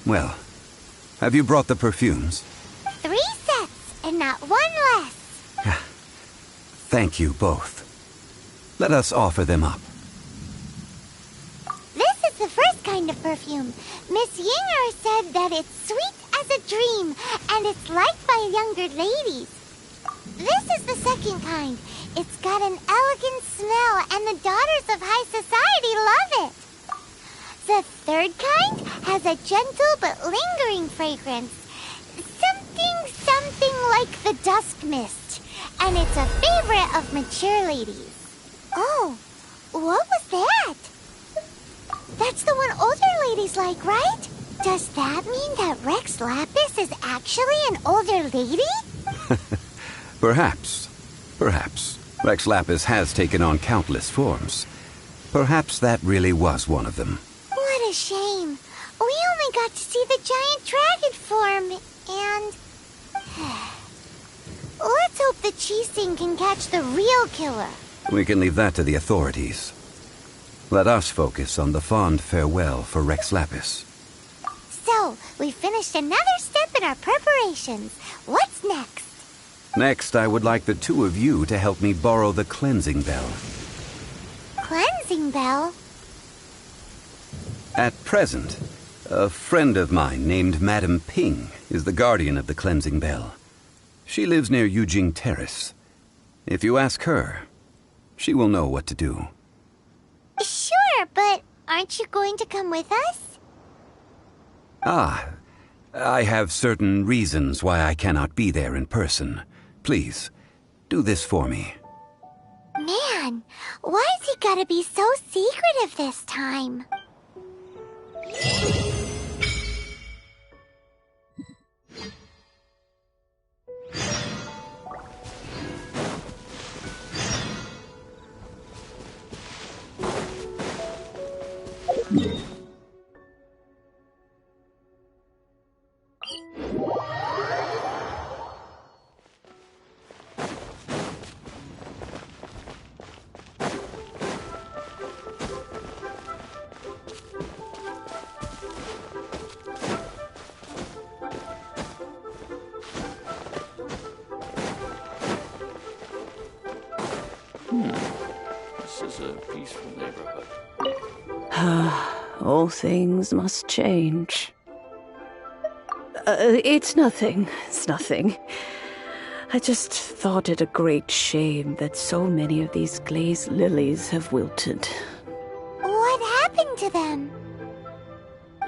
Well, have you brought the perfumes? 3 sets, and not 1 less. Thank you both. Let us offer them up. This is the first kind of perfume. Miss Yinger said that it's sweet as a dream, and it's liked by younger ladies. This is the second kind. It's got an elegant smell, and the daughters of high society love it. The third kind has a gentle but lingering fragrance. Something like the dusk mist. And it's a favorite of mature ladies. Oh, what was that? That's the one older ladies like, right? Does that mean that Rex Lapis is actually an older lady? Perhaps. Rex Lapis has taken on countless forms. Perhaps that really was one of them. What a shame. We only got to see the giant dragon form, and... Let's hope the Chi-Sing can catch the real killer. We can leave that to the authorities. Let us focus on the fond farewell for Rex Lapis. So, we finished another step in our preparations. What's next? Next, I would like the 2 of you to help me borrow the cleansing bell. Cleansing bell? At present, a friend of mine named Madame Ping is the guardian of the cleansing bell. She lives near Yujing Terrace. If you ask her, she will know what to do. Sure, but aren't you going to come with us? I have certain reasons why I cannot be there in person. Please, do this for me. Man, why's he gotta be so secretive this time? a peaceful neighborhood. All things must change. It's nothing. It's nothing. I just thought it a great shame that so many of these glazed lilies have wilted. What happened to them?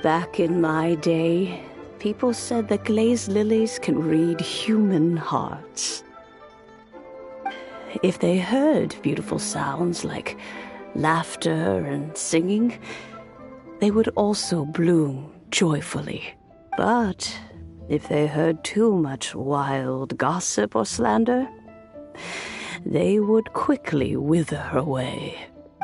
Back in my day, people said that glazed lilies can read human hearts. If they heard beautiful sounds like laughter and singing, they would also bloom joyfully. But if they heard too much wild gossip or slander, they would quickly wither away.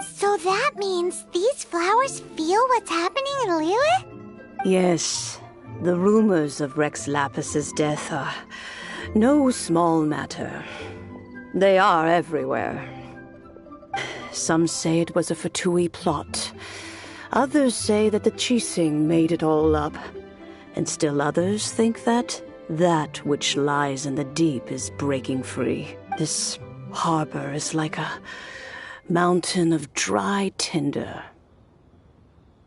So that means these flowers feel what's happening in Liyue? Yes, the rumors of Rex Lapis's death are no small matter. They are everywhere. Some say it was a Fatui plot. Others say that the Chising made it all up. And still others think that which lies in the deep is breaking free. This harbor is like a mountain of dry tinder.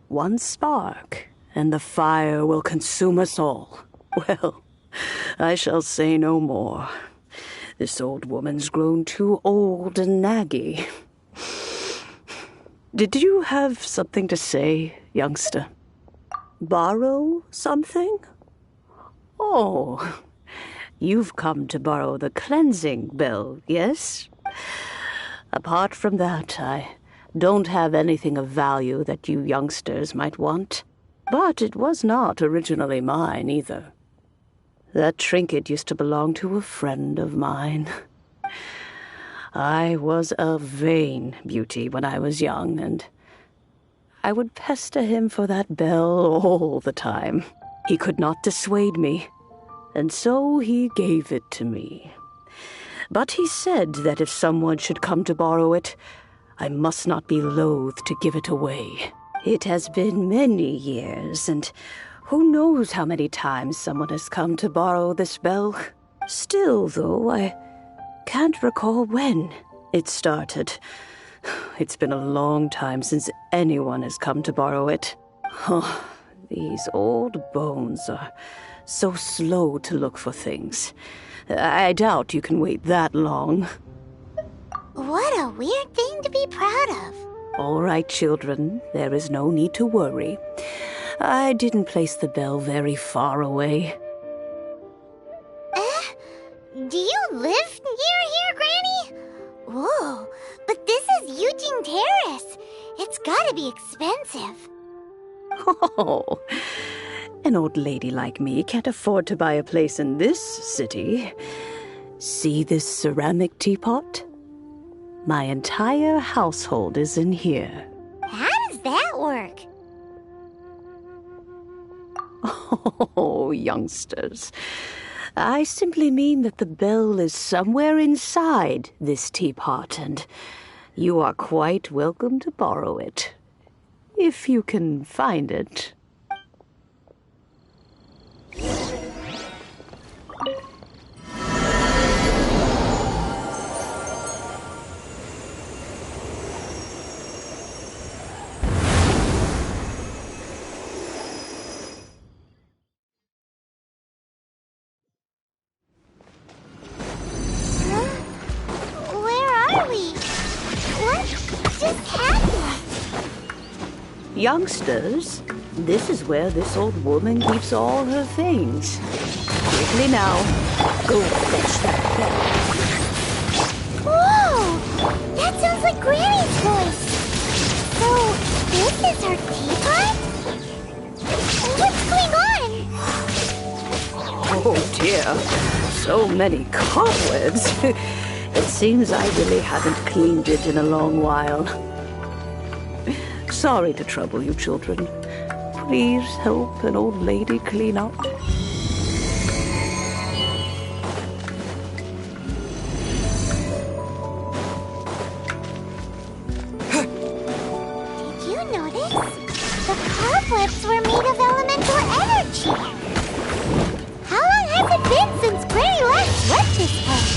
One spark, and the fire will consume us all. Well, I shall say no more. This old woman's grown too old and naggy. Did you have something to say, youngster? Borrow something? Oh, you've come to borrow the cleansing bell, yes? Apart from that, I don't have anything of value that you youngsters might want. But it was not originally mine, either. That trinket used to belong to a friend of mine. I was a vain beauty when I was young, and I would pester him for that bell all the time. He could not dissuade me, and so he gave it to me. But he said that if someone should come to borrow it, I must not be loath to give it away. It has been many years, and who knows how many times someone has come to borrow this bell. Still, though, I can't recall when it started. It's been a long time since anyone has come to borrow it. Oh, these old bones are so slow to look for things. I doubt you can wait that long. What a weird thing to be proud of. All right, children, there is no need to worry. I didn't place the bell very far away. Do you live near here, Granny? Whoa, but this is Eugene Terrace. It's gotta be expensive. Oh, an old lady like me can't afford to buy a place in this city. See this ceramic teapot? My entire household is in here. How does that work? Oh, youngsters. I simply mean that the bell is somewhere inside this teapot, and you are quite welcome to borrow it, if you can find it. Youngsters, this is where this old woman keeps all her things. Quickly now, go fetch that bell. Whoa! That sounds like Granny's voice. So, this is her teapot? What's going on? Oh dear, so many cobwebs. It seems I really haven't cleaned it in a long while. Sorry to trouble you, children. Please help an old lady clean up. Did you notice? The cobwebs were made of elemental energy. How long has it been since Granny last left this place?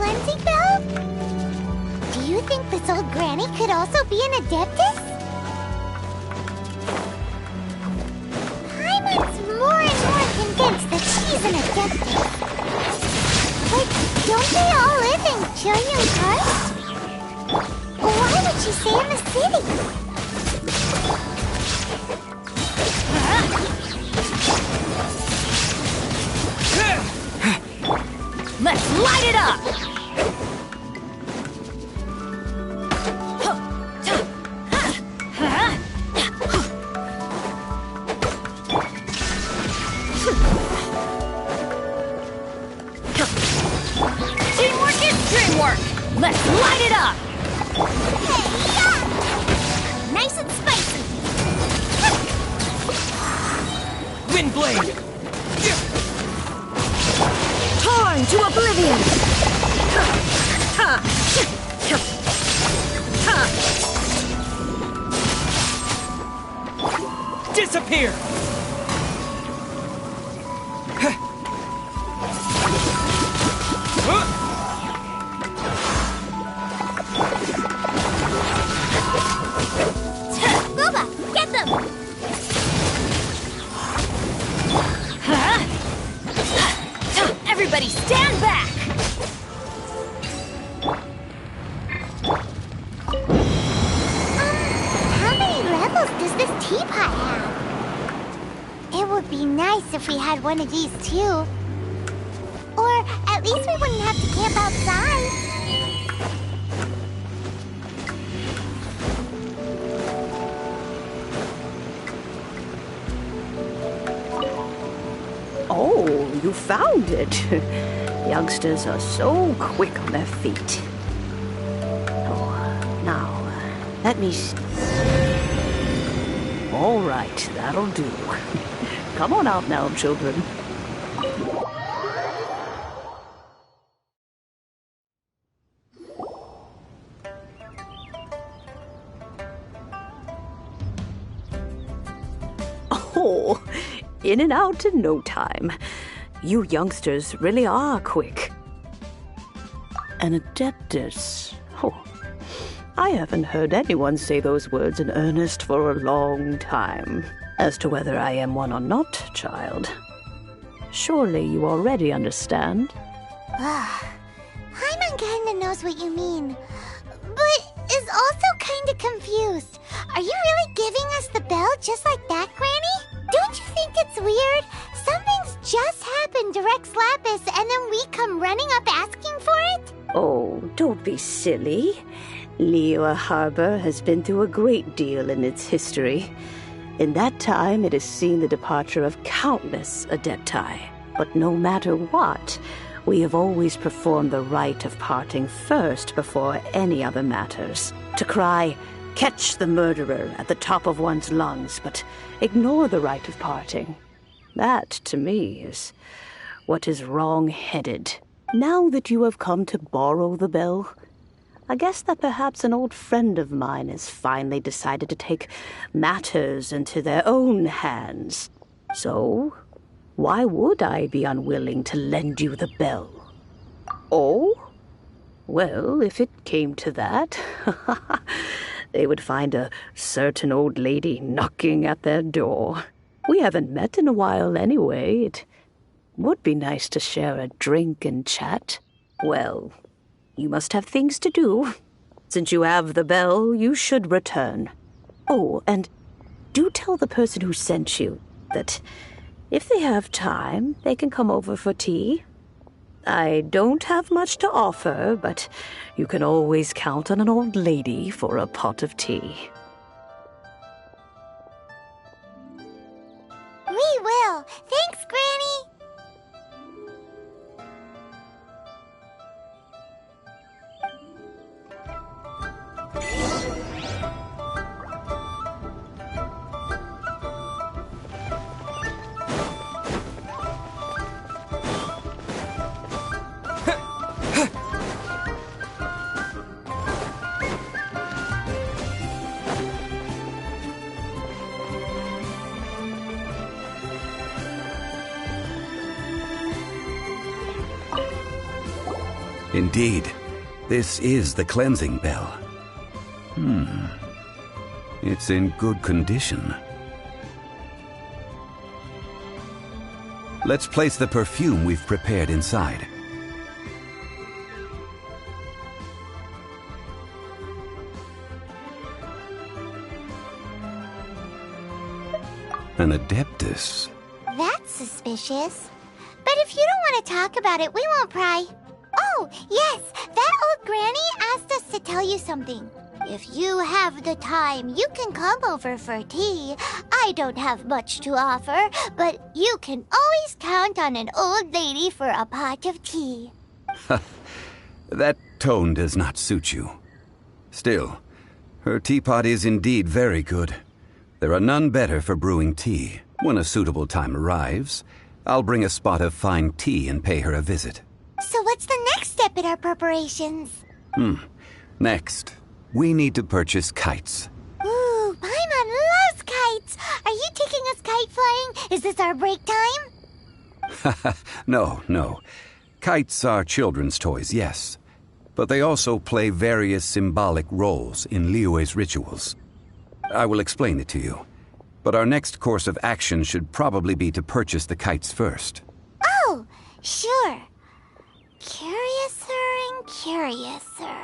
cleansing bell? Do you think this old granny could also be an adeptus? Paimon's more and more convinced that she's an adeptus. But don't they all live in Julian Karst? Why would she stay in the city? Let's light it up! Teamwork is dreamwork! Let's light it up! Nice and spicy! Windblade! Torn to oblivion! Disappear! Booba, get them! Everybody stand back! How many levels does this teapot have? It would be nice if we had one of these too. Or at least we wouldn't have to camp outside. Oh, you found it. Youngsters are so quick on their feet. Oh, now, let me see. All right, that'll do. Come on out now, children. Oh, in and out in no time. You youngsters really are quick. An adeptus. Oh, I haven't heard anyone say those words in earnest for a long time. As to whether I am one or not, child, surely you already understand. Paimon kinda knows what you mean, but is also kinda confused. Are you really giving us the bell just like that, Granny? Don't you think it's weird? Something's just happened to Rex Lapis and then we come running up asking for it? Oh, don't be silly. Liyue Harbor has been through a great deal in its history. In that time, it has seen the departure of countless adepti. But no matter what, we have always performed the rite of parting first before any other matters. To cry, "Catch the murderer," at the top of one's lungs, but ignore the rite of parting. That, to me, is what is wrong-headed. Now that you have come to borrow the bell, I guess that perhaps an old friend of mine has finally decided to take matters into their own hands. So, why would I be unwilling to lend you the bell? Oh? Well, if it came to that, they would find a certain old lady knocking at their door. We haven't met in a while anyway. It would be nice to share a drink and chat. Well, you must have things to do. Since you have the bell, you should return. Oh, and do tell the person who sent you that if they have time, they can come over for tea. I don't have much to offer, but you can always count on an old lady for a pot of tea. We will. Thanks, Granny. Indeed, this is the cleansing bell. It's in good condition. Let's place the perfume we've prepared inside. An Adeptus. That's suspicious. But if you don't want to talk about it, we won't pry. Oh, yes, that old granny asked us to tell you something. If you have the time, you can come over for tea. I don't have much to offer, but you can always count on an old lady for a pot of tea. That tone does not suit you. Still, her teapot is indeed very good. There are none better for brewing tea. When a suitable time arrives, I'll bring a spot of fine tea and pay her a visit. So what's the next step in our preparations? Next, we need to purchase kites. Ooh, Paimon loves kites! Are you taking us kite flying? Is this our break time? No. Kites are children's toys, yes. But they also play various symbolic roles in Liyue's rituals. I will explain it to you. But our next course of action should probably be to purchase the kites first. Oh, sure. Curiouser and curiouser.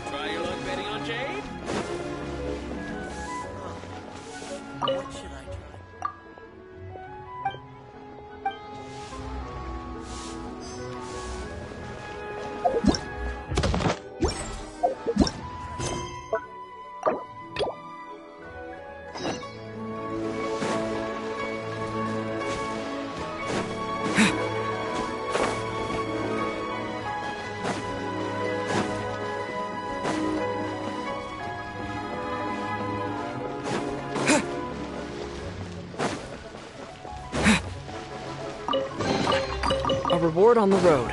Try your luck betting on Jade? What should I try? A reward on the road.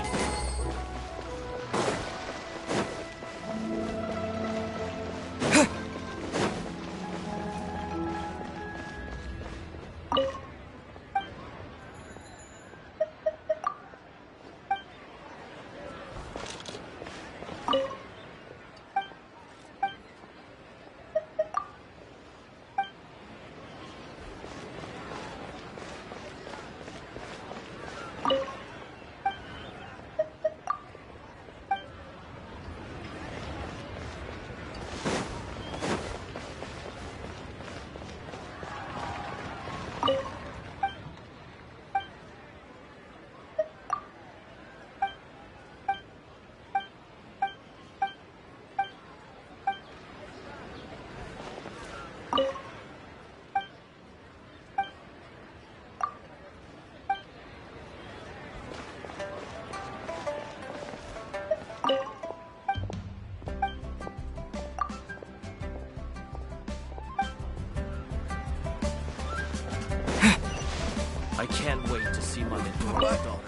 I can't wait to see my adorable daughter.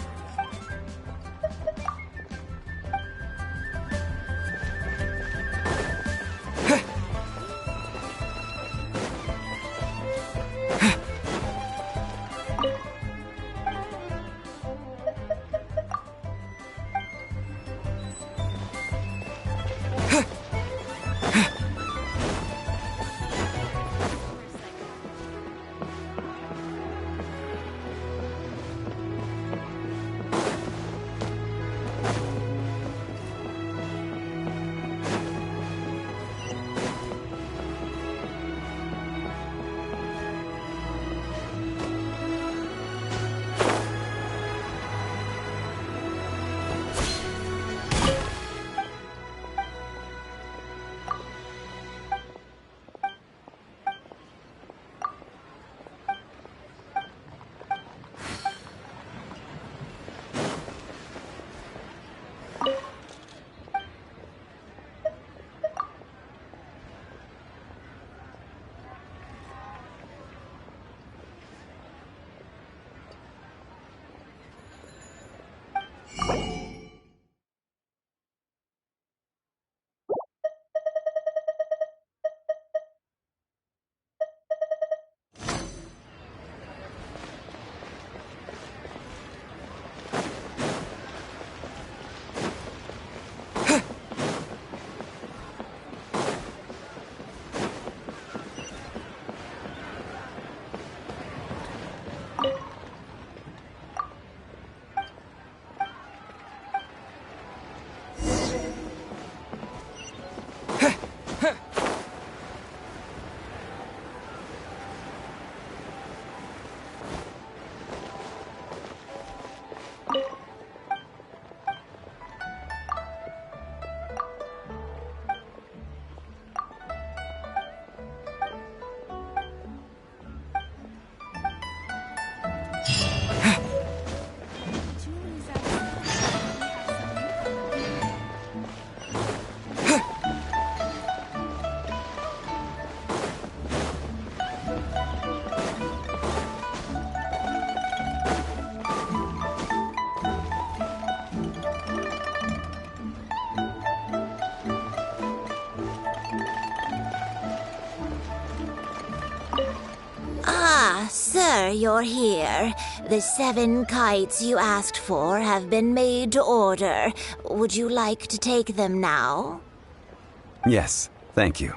Sir, you're here. The 7 kites you asked for have been made to order. Would you like to take them now? Yes, thank you.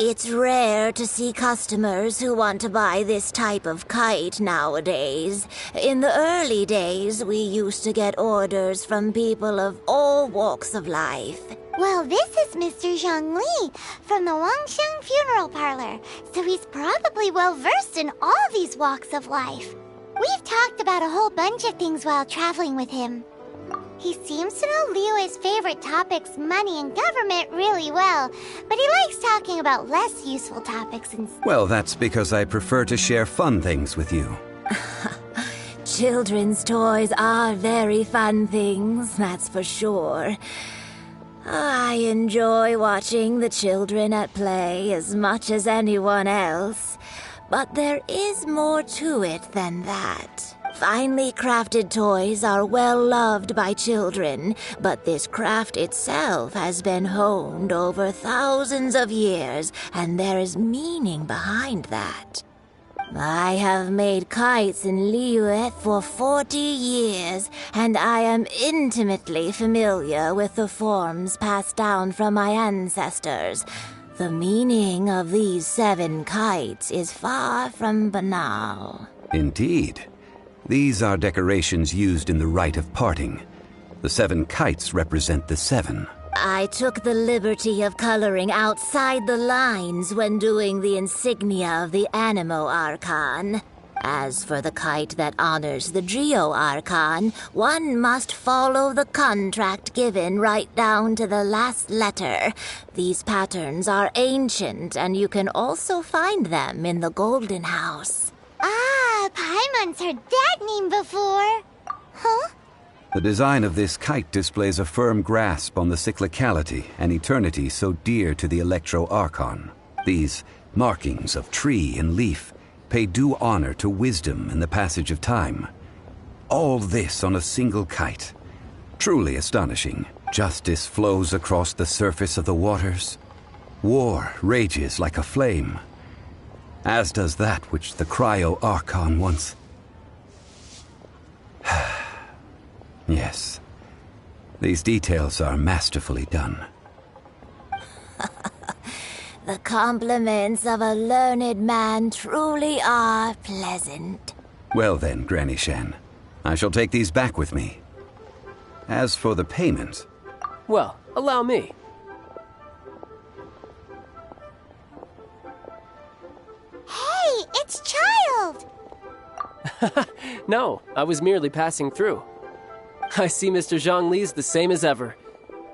It's rare to see customers who want to buy this type of kite nowadays. In the early days, we used to get orders from people of all walks of life. Well, this is Mr. Zhongli from the Wangsheng Funeral Parlor, so he's probably well-versed in all these walks of life. We've talked about a whole bunch of things while traveling with him. He seems to know Liyue's favorite topics, money and government, really well, but he likes talking about less useful topics instead. Well, that's because I prefer to share fun things with you. Children's toys are very fun things, that's for sure. I enjoy watching the children at play as much as anyone else, but there is more to it than that. Finely crafted toys are well loved by children, but this craft itself has been honed over thousands of years, and there is meaning behind that. I have made kites in Liyue for 40 years, and I am intimately familiar with the forms passed down from my ancestors. The meaning of these 7 kites is far from banal. Indeed. These are decorations used in the rite of parting. The 7 kites represent the 7. I took the liberty of coloring outside the lines when doing the insignia of the Animo Archon. As for the kite that honors the Geo Archon, one must follow the contract given right down to the last letter. These patterns are ancient, and you can also find them in the Golden House. Ah, Paimon's heard that name before. Huh? The design of this kite displays a firm grasp on the cyclicality and eternity so dear to the Electro Archon. These markings of tree and leaf pay due honor to wisdom and the passage of time. All this on a single kite. Truly astonishing. Justice flows across the surface of the waters. War rages like a flame. As does that which the Cryo Archon once... Yes, these details are masterfully done. The compliments of a learned man truly are pleasant. Well then, Granny Shan, I shall take these back with me. As for the payment... Well, allow me. Hey, it's Child! No, I was merely passing through. I see Mr. Zhongli's the same as ever.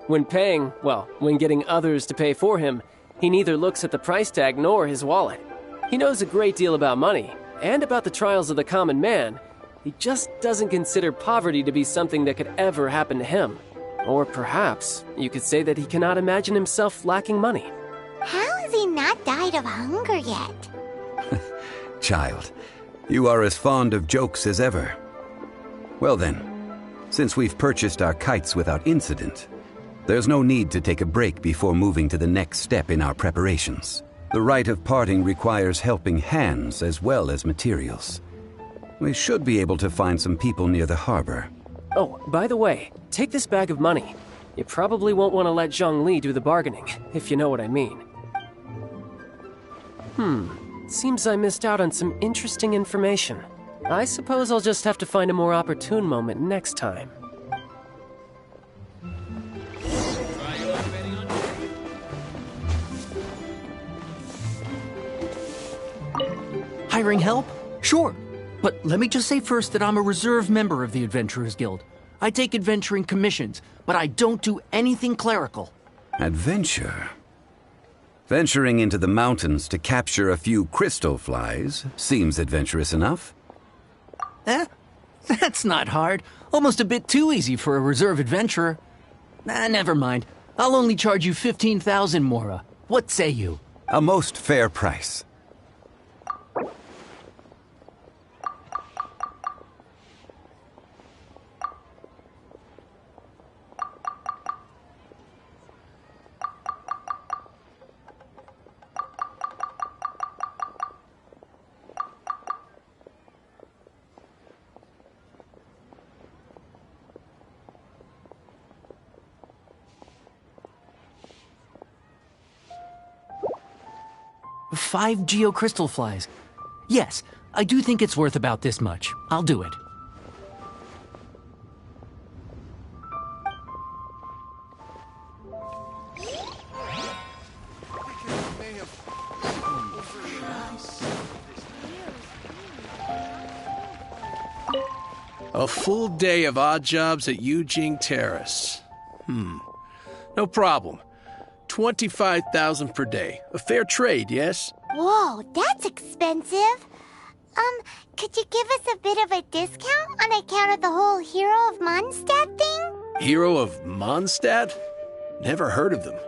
When paying, well, when getting others to pay for him, he neither looks at the price tag nor his wallet. He knows a great deal about money, and about the trials of the common man. He just doesn't consider poverty to be something that could ever happen to him. Or perhaps you could say that he cannot imagine himself lacking money. How has he not died of hunger yet? Child, you are as fond of jokes as ever. Well then, since we've purchased our kites without incident, there's no need to take a break before moving to the next step in our preparations. The rite of parting requires helping hands as well as materials. We should be able to find some people near the harbor. Oh, by the way, take this bag of money. You probably won't want to let Zhongli do the bargaining, if you know what I mean. Seems I missed out on some interesting information. I suppose I'll just have to find a more opportune moment next time. Hiring help? Sure. But let me just say first that I'm a reserve member of the Adventurers Guild. I take adventuring commissions, but I don't do anything clerical. Adventure? Venturing into the mountains to capture a few crystal flies seems adventurous enough. That's not hard. Almost a bit too easy for a reserve adventurer. Never mind. I'll only charge you 15,000 Mora. What say you? A most fair price. 5 geocrystal flies. Yes, I do think it's worth about this much. I'll do it. A full day of odd jobs at Yujing Terrace. No problem. 25,000 per day. A fair trade, yes? Whoa, that's expensive. Could you give us a bit of a discount on account of the whole Hero of Mondstadt thing? Hero of Mondstadt? Never heard of them.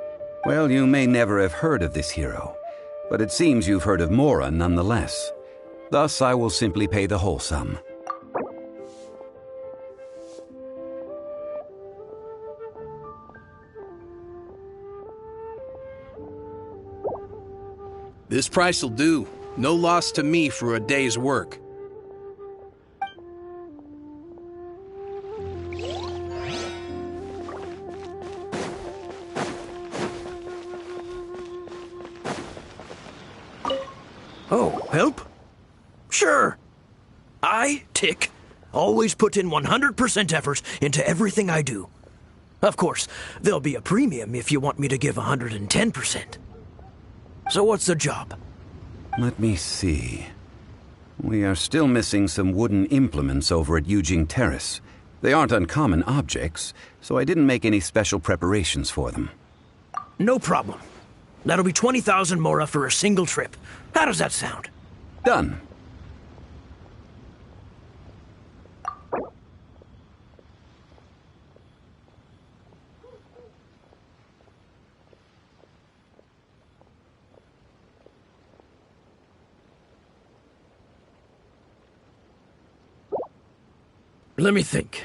Well, you may never have heard of this hero, but it seems you've heard of Mora nonetheless. Thus, I will simply pay the whole sum. This price'll do. No loss to me for a day's work. Oh, help? Sure. I, Tick, always put in 100% effort into everything I do. Of course, there'll be a premium if you want me to give 110%. So what's the job? Let me see. We are still missing some wooden implements over at Yujing Terrace. They aren't uncommon objects, so I didn't make any special preparations for them. No problem. That'll be 20,000 Mora for a single trip. How does that sound? Done. Let me think.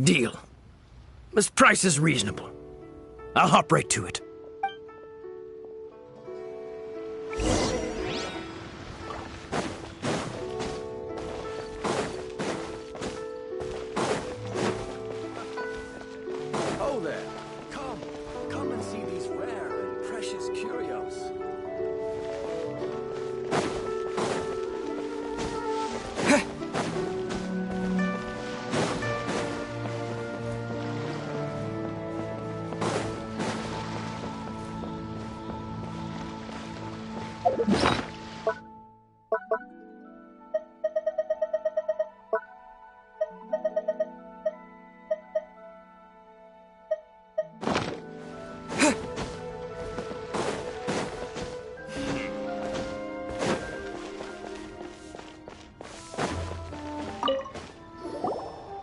Deal. This price is reasonable. I'll hop right to it. Oh there. Come and see these rare and precious curios.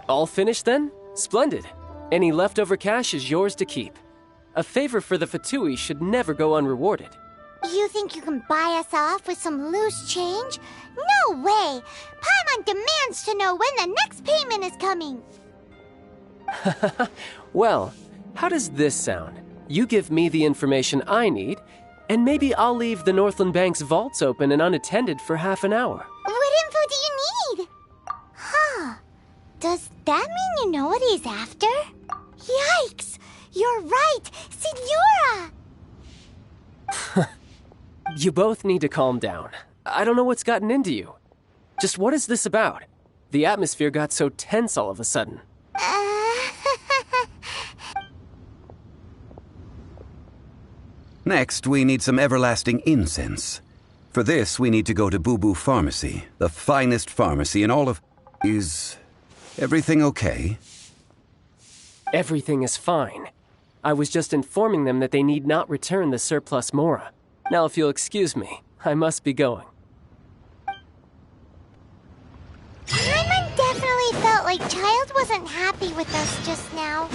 All finished then? Splendid. Any leftover cash is yours to keep. A favor for the Fatui should never go unrewarded. You think you can buy us off with some loose change? No way! Paimon demands to know when the next payment is coming! Well, how does this sound? You give me the information I need, and maybe I'll leave the Northland Bank's vaults open and unattended for half an hour. What info do you need? Huh. Does that mean you know what he's after? Yikes! You're right! Signora! You both need to calm down. I don't know what's gotten into you. Just what is this about? The atmosphere got so tense all of a sudden. Next, we need some everlasting incense. For this, we need to go to Boo Boo Pharmacy, the finest pharmacy in all of... Is everything okay? Everything is fine. I was just informing them that they need not return the surplus Mora. Now, if you'll excuse me, I must be going. Paimon definitely felt like Child wasn't happy with us just now.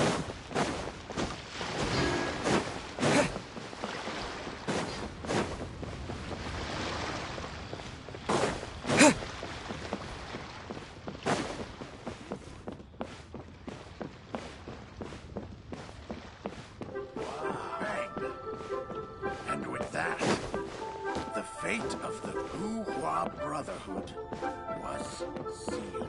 And with that, the fate of the Bourgeois Brotherhood was sealed.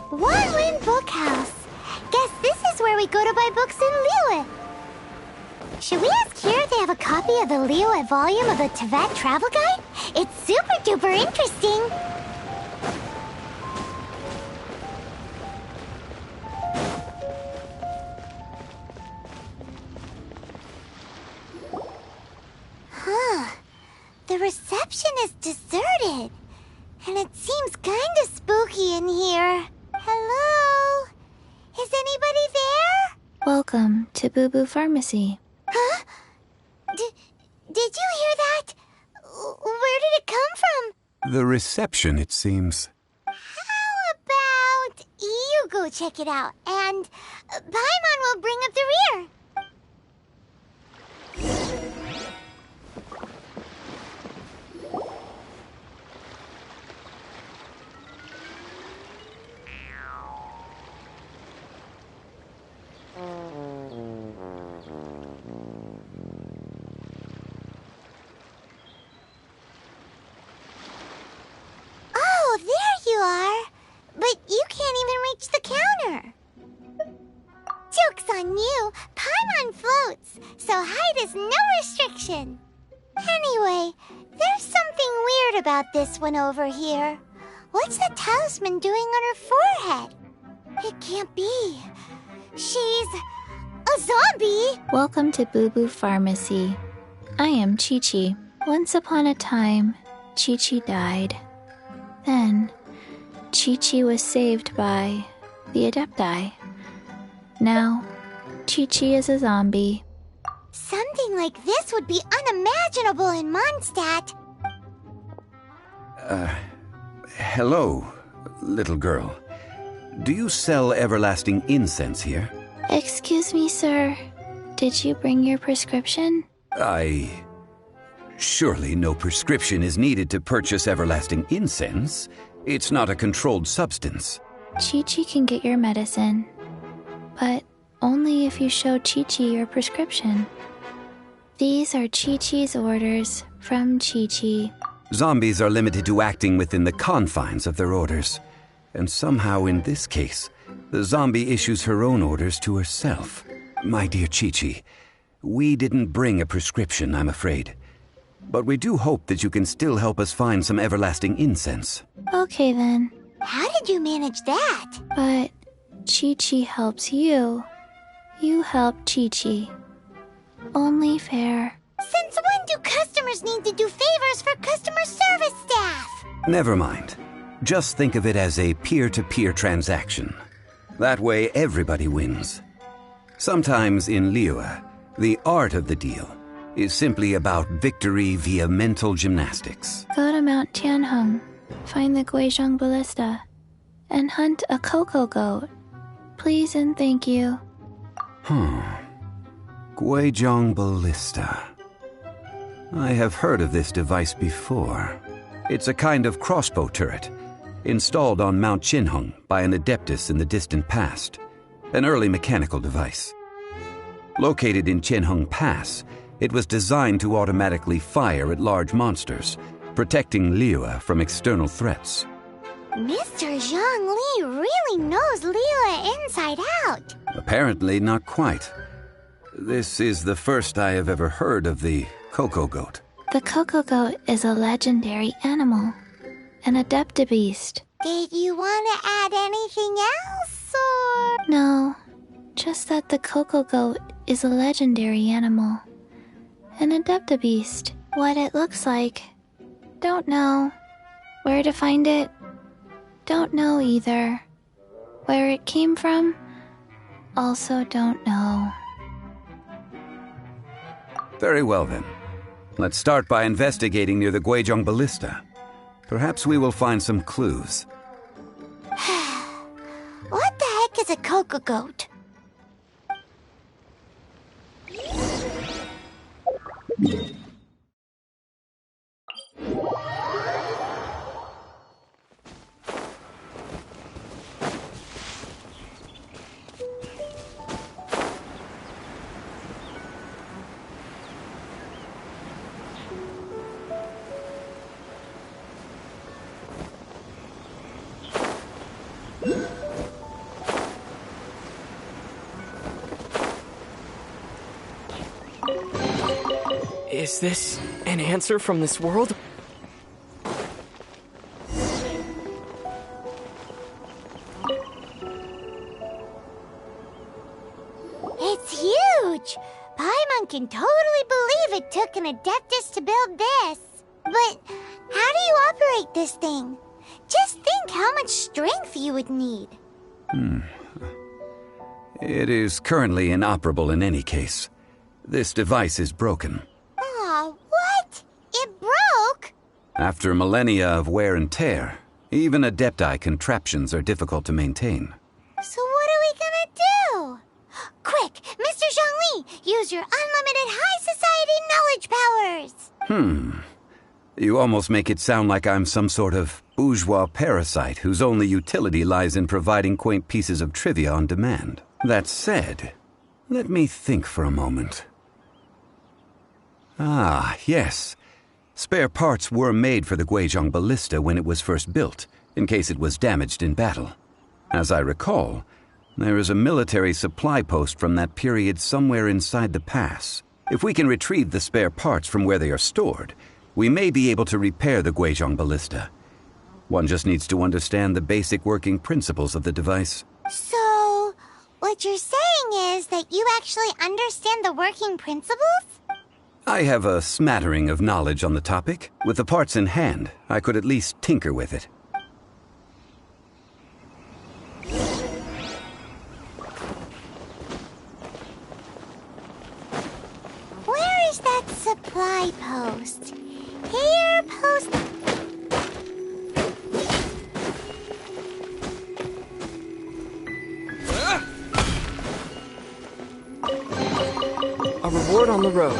One-Win Bookhouse. Guess this is where we go to buy books in Liyue. Should we ask here if they have a copy of the Liyue volume of the Teyvat Travel Guide? It's super duper interesting. Huh. The reception is deserted. And it seems kinda spooky in here. Hello? Is anybody there? Welcome to Boo Boo Pharmacy. Huh? Did you hear that? Where did it come from? The reception, it seems. How about you go check it out, and Paimon will bring up the rear. Oh, there you are. But you can't even reach the counter. Joke's on you. Paimon floats, so height is no restriction. Anyway, there's something weird about this one over here. What's the talisman doing on her forehead? It can't be. She's a zombie! Welcome to Boo Boo Pharmacy. I am Chi-Chi. Once upon a time, Chi-Chi died. Then, Chi-Chi was saved by the Adepti. Now, Chi-Chi is a zombie. Something like this would be unimaginable in Mondstadt. Hello, little girl. Do you sell everlasting incense here? Excuse me, sir. Did you bring your prescription? Surely no prescription is needed to purchase everlasting incense. It's not a controlled substance. Chi-Chi can get your medicine, but only if you show Chi-Chi your prescription. These are Chi-Chi's orders from Chi-Chi. Zombies are limited to acting within the confines of their orders. And somehow in this case, the zombie issues her own orders to herself. My dear Chi-Chi, we didn't bring a prescription, I'm afraid. But we do hope that you can still help us find some everlasting incense. Okay then. How did you manage that? But Chi-Chi helps you. You help Chi-Chi. Only fair. Since when do customers need to do favors for customer service staff? Never mind. Just think of it as a peer-to-peer transaction. That way everybody wins. Sometimes in Liyue, the art of the deal is simply about victory via mental gymnastics. Go to Mount Tianheng, find the Guizhong Ballista, and hunt a cocoa goat. Please and thank you. Guizhong Ballista. I have heard of this device before. It's a kind of crossbow turret, installed on Mount Tianheng by an adeptus in the distant past. An early mechanical device. Located in Tianheng Pass, it was designed to automatically fire at large monsters, protecting Liyue from external threats. Mr. Zhang Li really knows Liyue inside out. Apparently not quite. This is the first I have ever heard of the cocoa goat. The cocoa goat is a legendary animal, an adeptabeast. Did you want to add anything else, or...? No, just that the cocoa goat is a legendary animal. An adeptabeast. What it looks like, don't know. Where to find it, don't know either. Where it came from, also don't know. Very well then. Let's start by investigating near the Guizhong Ballista. Perhaps we will find some clues. What the heck is a cocoa goat? Is this an answer from this world? It's huge! Paimon can totally believe it took an Adeptus to build this. But how do you operate this thing? Just think how much strength you would need. It is currently inoperable in any case. This device is broken. Aw, what? It broke? After millennia of wear and tear, even Adepti contraptions are difficult to maintain. So what are we gonna do? Quick, Mr. Zhongli, use your unlimited high society knowledge powers! You almost make it sound like I'm some sort of bourgeois parasite whose only utility lies in providing quaint pieces of trivia on demand. That said, let me think for a moment. Ah, yes. Spare parts were made for the Guizhong Ballista when it was first built, in case it was damaged in battle. As I recall, there is a military supply post from that period somewhere inside the pass. If we can retrieve the spare parts from where they are stored, we may be able to repair the Guizhong Ballista. One just needs to understand the basic working principles of the device. So, what you're saying is that you actually understand the working principles? I have a smattering of knowledge on the topic. With the parts in hand, I could at least tinker with it. Where is that supply post? Here, post... A reward on the road.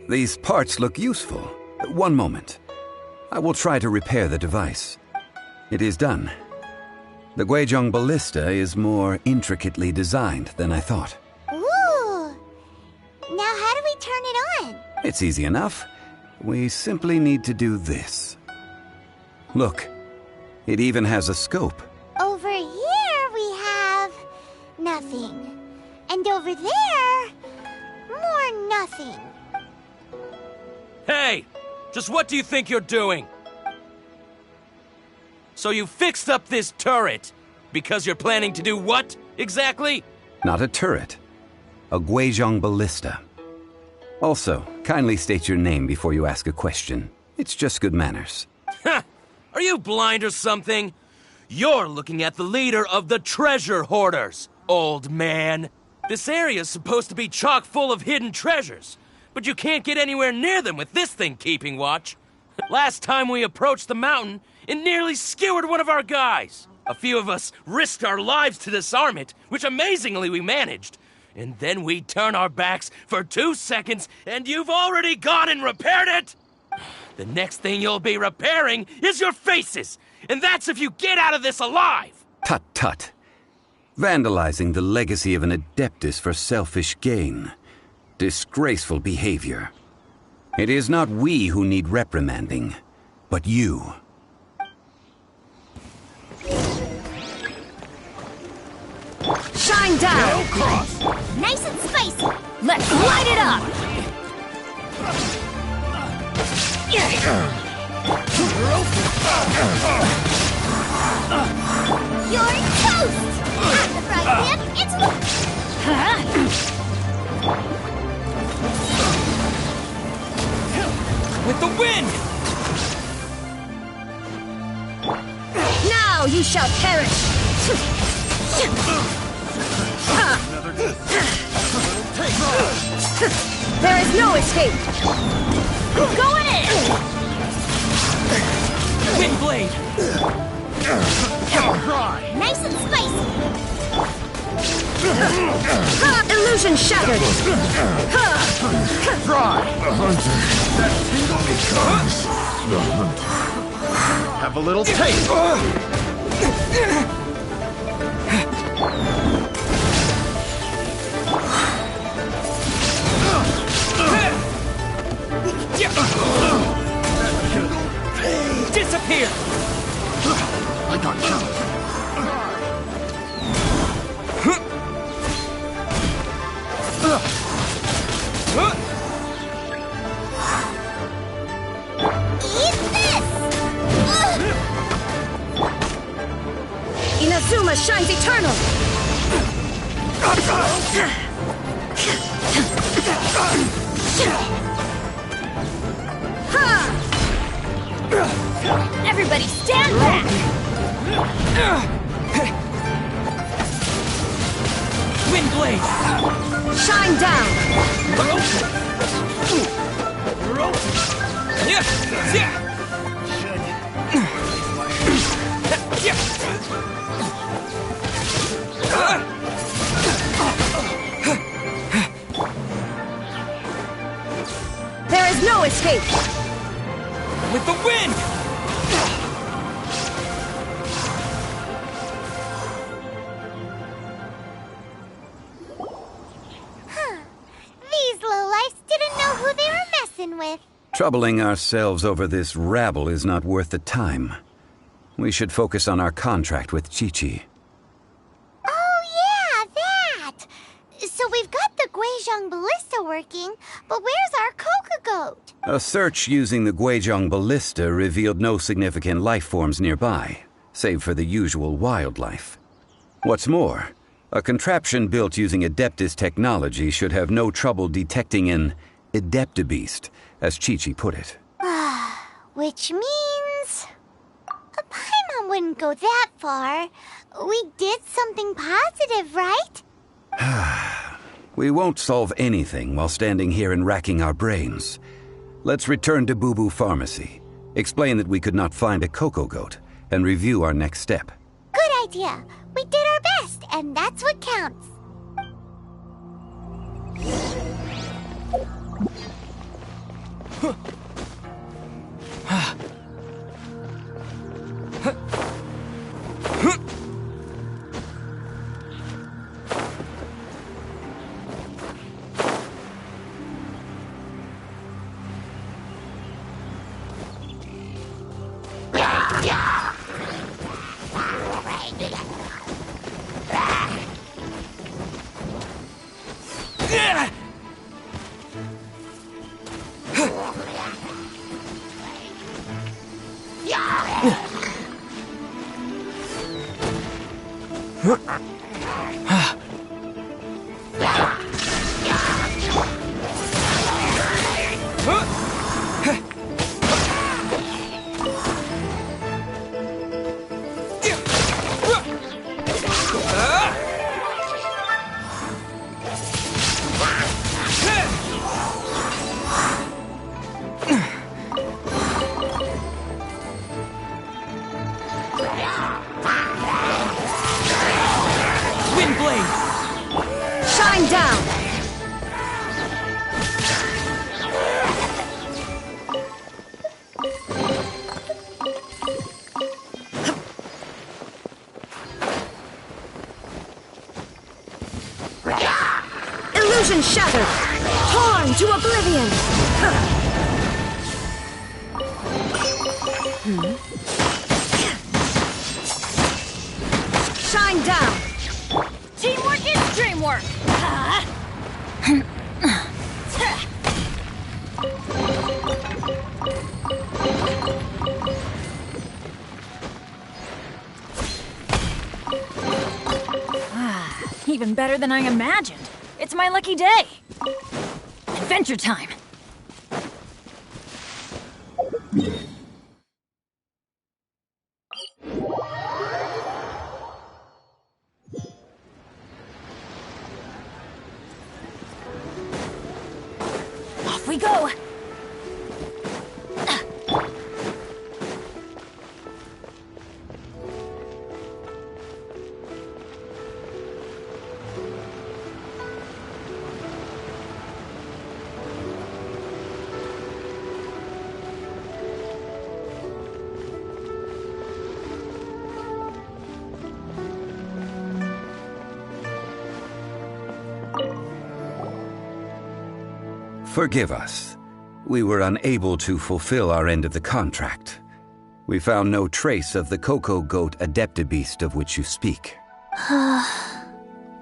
These parts look useful. One moment. I will try to repair the device. It is done. The Guizhong Ballista is more intricately designed than I thought. Ooh! Now how do we turn it on? It's easy enough. We simply need to do this. Look, it even has a scope. Over here we have... nothing. And over there... more nothing. Hey! Just what do you think you're doing? So you fixed up this turret because you're planning to do what, exactly? Not a turret. A Guizhong Ballista. Also, kindly state your name before you ask a question. It's just good manners. Ha! Are you blind or something? You're looking at the leader of the treasure hoarders, old man. This area's supposed to be chock full of hidden treasures, but you can't get anywhere near them with this thing keeping watch. Last time we approached the mountain, it nearly skewered one of our guys. A few of us risked our lives to disarm it, which amazingly we managed. And then we turn our backs for 2 seconds, and you've already gone and repaired it! The next thing you'll be repairing is your faces, and that's if you get out of this alive! Tut tut. Vandalizing the legacy of an Adeptus for selfish gain. Disgraceful behavior. It is not we who need reprimanding, but you. Shine down! Nice and spicy! Let's light it up! You're toast! At the frying pan, it's... With the wind! Now you shall perish! There is no escape! Going in! Windblade! Nice and spicy! Illusion shattered! Try! The hunter that tingle becomes the hunter. Have a little taste. Disappear! I got you. Inazuma shines eternal! Everybody stand back! Wind blade! Shine down! There is no escape! With the wind! These lowlifes didn't know who they were messing with. Troubling ourselves over this rabble is not worth the time. We should focus on our contract with Chi-Chi. Oh, yeah, that! So we've got the Guizhong Ballista working, but where's our Coca Goat? A search using the Guizhong Ballista revealed no significant life forms nearby, save for the usual wildlife. What's more, a contraption built using Adeptus technology should have no trouble detecting an Adeptabeast, as Chi-Chi put it. Which means... a Paimon wouldn't go that far. We did something positive, right? We won't solve anything while standing here and racking our brains. Let's return to Boo Boo Pharmacy, explain that we could not find a Coco Goat, and review our next step. Good idea. We did our best, and that's what counts. Wind blade! Shine down! Illusion shattered! Torn to oblivion! Shine down! Teamwork is dreamwork! Even better than I imagined. It's my lucky day. Adventure time. Off we go. Forgive us. We were unable to fulfill our end of the contract. We found no trace of the Cocoa Goat Adeptabeast of which you speak.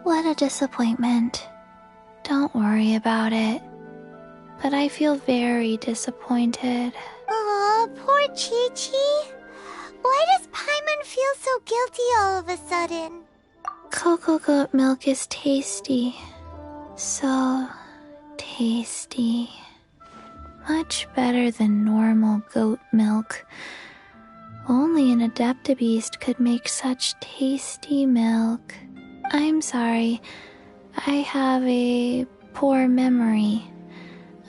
What a disappointment. Don't worry about it. But I feel very disappointed. Aw, poor Chi-Chi. Why does Paimon feel so guilty all of a sudden? Cocoa goat milk is tasty. So tasty. Much better than normal goat milk. Only an Adeptabeast could make such tasty milk. I'm sorry. I have a poor memory.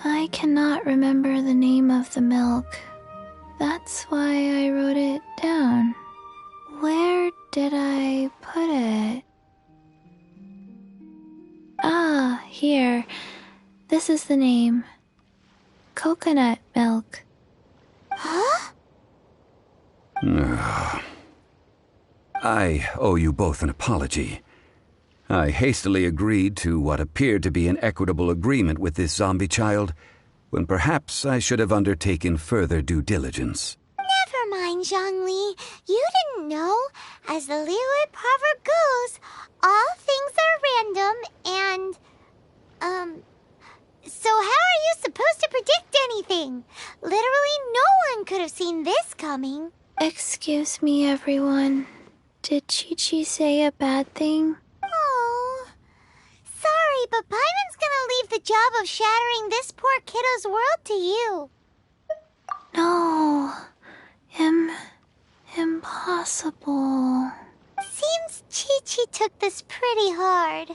I cannot remember the name of the milk. That's why I wrote it down. Where did I put it? Ah, here. This is the name. Coconut milk. Huh? I owe you both an apology. I hastily agreed to what appeared to be an equitable agreement with this zombie child, when perhaps I should have undertaken further due diligence. Never mind, Zhongli. You didn't know. As the Liyue proverb goes, all things are random and, so how are you supposed to predict anything? Literally no one could have seen this coming. Excuse me, everyone. Did Chi-Chi say a bad thing? Oh, sorry, but Paimon's gonna leave the job of shattering this poor kiddo's world to you. No. Impossible. Seems Chi-Chi took this pretty hard.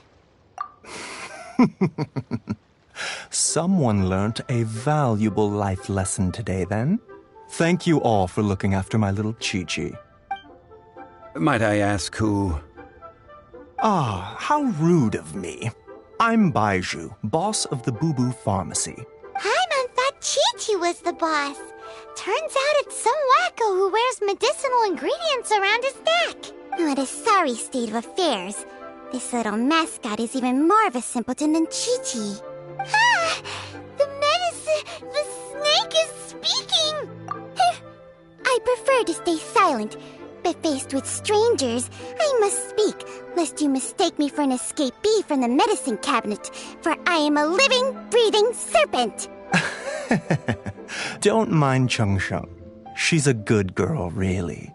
Someone learnt a valuable life lesson today, then. Thank you all for looking after my little Chi-Chi. Might I ask who... Ah, how rude of me. I'm Baiju, boss of the Boo Boo Pharmacy. Paimon thought Chi-Chi was the boss. Turns out it's some wacko who wears medicinal ingredients around his neck. What a sorry state of affairs. This little mascot is even more of a simpleton than Chi-Chi. Ah! The snake is speaking! I prefer to stay silent, but faced with strangers, I must speak, lest you mistake me for an escapee from the medicine cabinet, for I am a living, breathing serpent! Don't mind Chung Sheng. She's a good girl, really.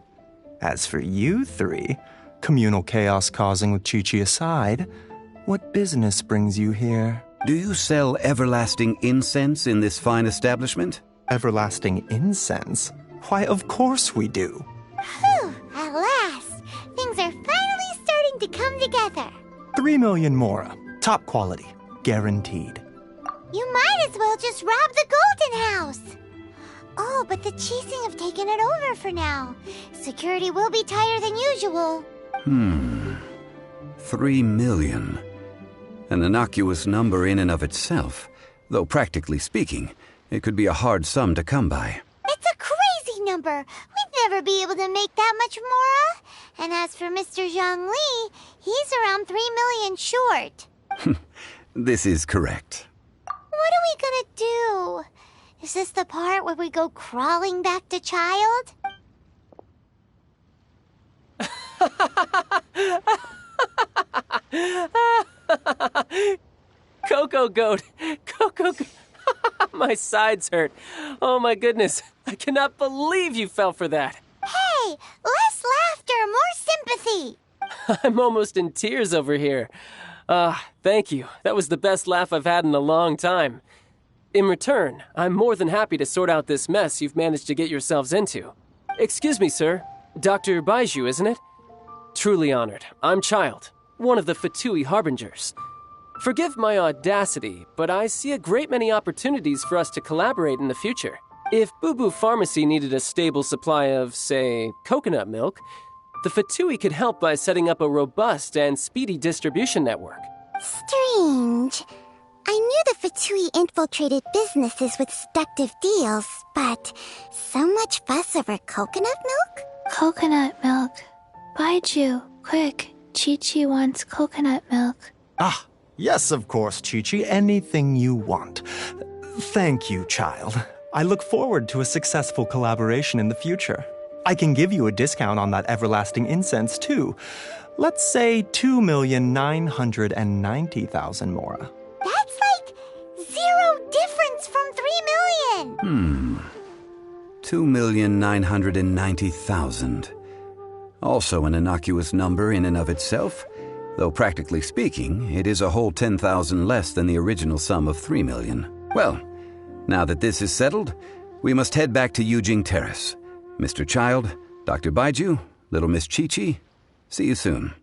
As for you three, communal chaos causing with Chi-Chi aside, what business brings you here? Do you sell everlasting incense in this fine establishment? Everlasting incense? Why, of course we do. Whew, at last! Things are finally starting to come together. 3 million mora. Top quality. Guaranteed. You might as well just rob the Golden House! Oh, but the Chising have taken it over for now. Security will be tighter than usual. 3 million. An innocuous number in and of itself, though practically speaking, it could be a hard sum to come by. It's a crazy number. We'd never be able to make that much mora. And as for Mr. Zhongli, he's around 3 million short. This is correct. What are we gonna do? Is this the part where we go crawling back to child? Cocoa Goat! Cocoa Goat! My sides hurt. Oh my goodness. I cannot believe you fell for that. Hey, less laughter, more sympathy. I'm almost in tears over here. Thank you. That was the best laugh I've had in a long time. In return, I'm more than happy to sort out this mess you've managed to get yourselves into. Excuse me, sir. Dr. Baiju, isn't it? Truly honored. I'm Child, one of the Fatui Harbingers. Forgive my audacity, but I see a great many opportunities for us to collaborate in the future. If Boo Boo Pharmacy needed a stable supply of, say, coconut milk, the Fatui could help by setting up a robust and speedy distribution network. Strange. I knew the Fatui infiltrated businesses with seductive deals, but so much fuss over coconut milk? Coconut milk. Baiju, quick. Chi-Chi wants coconut milk. Ah, yes, of course, Chi-Chi. Anything you want. Thank you, child. I look forward to a successful collaboration in the future. I can give you a discount on that everlasting incense, too. Let's say 2,990,000 mora. That's like 0 difference from 3 million! 2,990,000. Also an innocuous number in and of itself, though practically speaking, it is a whole 10,000 less than the original sum of 3 million. Well, now that this is settled, we must head back to Yujing Terrace. Mr. Child, Dr. Baiju, Little Miss Chi-Chi, see you soon.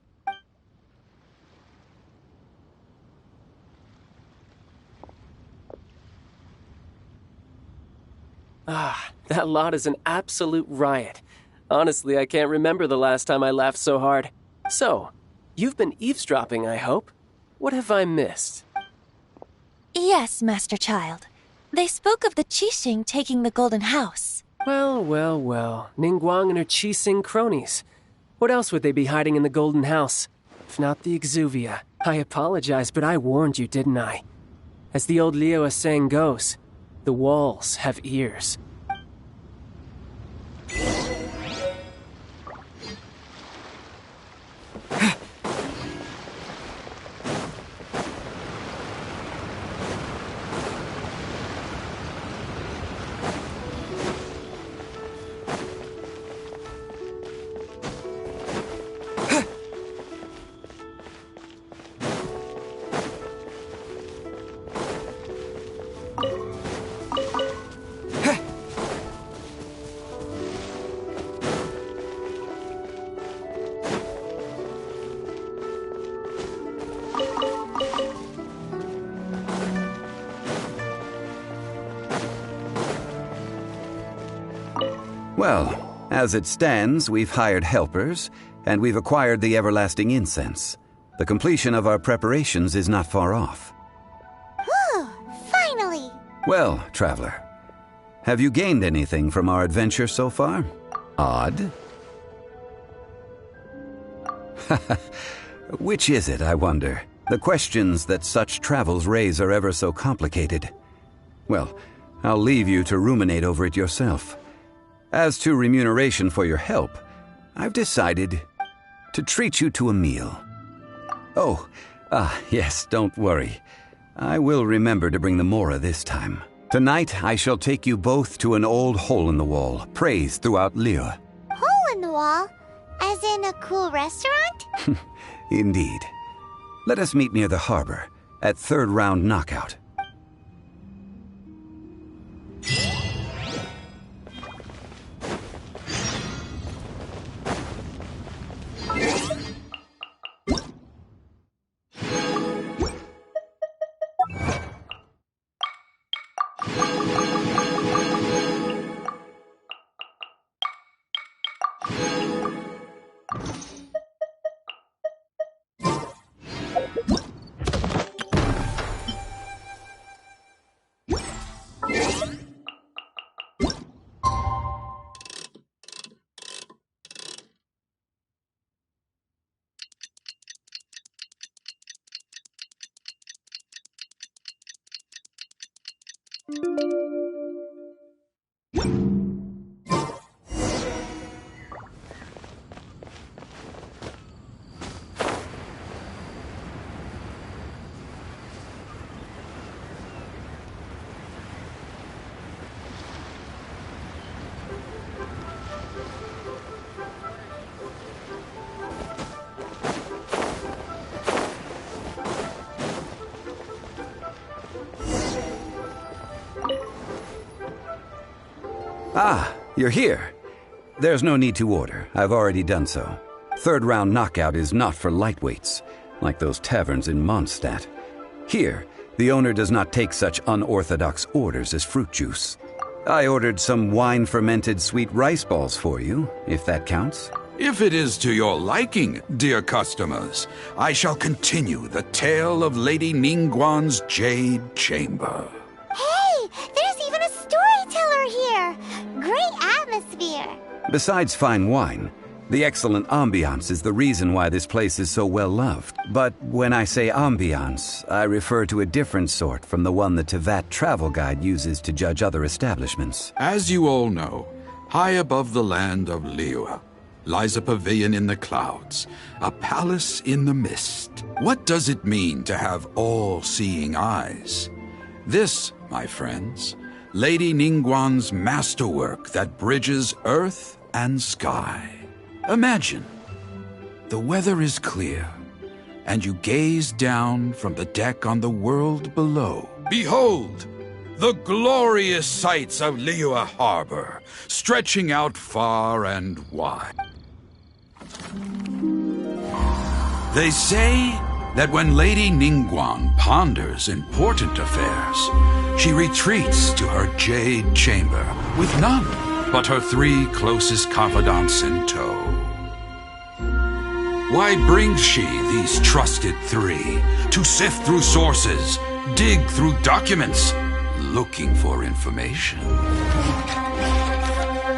Ah, that lot is an absolute riot. Honestly, I can't remember the last time I laughed so hard. So, you've been eavesdropping, I hope. What have I missed? Yes, Master Child. They spoke of the Qixing taking the Golden House. Well, Ningguang and her Qixing cronies. What else would they be hiding in the Golden House? If not the Exuvia. I apologize, but I warned you, didn't I? As the old Liyue saying goes, the walls have ears. Well, as it stands, we've hired helpers, and we've acquired the everlasting incense. The completion of our preparations is not far off. Whew, finally! Well, traveler, have you gained anything from our adventure so far? Odd? Which is it, I wonder? The questions that such travels raise are ever so complicated. Well, I'll leave you to ruminate over it yourself. As to remuneration for your help, I've decided to treat you to a meal. Yes, don't worry. I will remember to bring the mora this time. Tonight, I shall take you both to an old hole-in-the-wall, praised throughout Liyue. Hole in the wall? As in a cool restaurant? Indeed. Let us meet near the harbor, at third round knockout. Ah, you're here. There's no need to order. I've already done so. Third round knockout is not for lightweights, like those taverns in Mondstadt. Here, the owner does not take such unorthodox orders as fruit juice. I ordered some wine-fermented sweet rice balls for you, if that counts. If it is to your liking, dear customers, I shall continue the tale of Lady Ningguang's Jade Chamber. Hey, there's even a storyteller here! Great atmosphere! Besides fine wine, The excellent ambiance is the reason why this place is so well loved. But when I say ambiance, I refer to a different sort from the one the Tevat travel guide uses to judge other establishments. As you all know, high above the land of Liyue lies a pavilion in the clouds, a palace in the mist. What does it mean to have all-seeing eyes? This, my friends, Lady Ningguang's masterwork that bridges earth and sky. Imagine, the weather is clear, and you gaze down from the deck on the world below. Behold, the glorious sights of Liyue Harbor, stretching out far and wide. They say that when Lady Ningguang ponders important affairs, she retreats to her jade chamber with none but her 3 closest confidants in tow. Why brings she these trusted 3 to sift through sources, dig through documents, looking for information?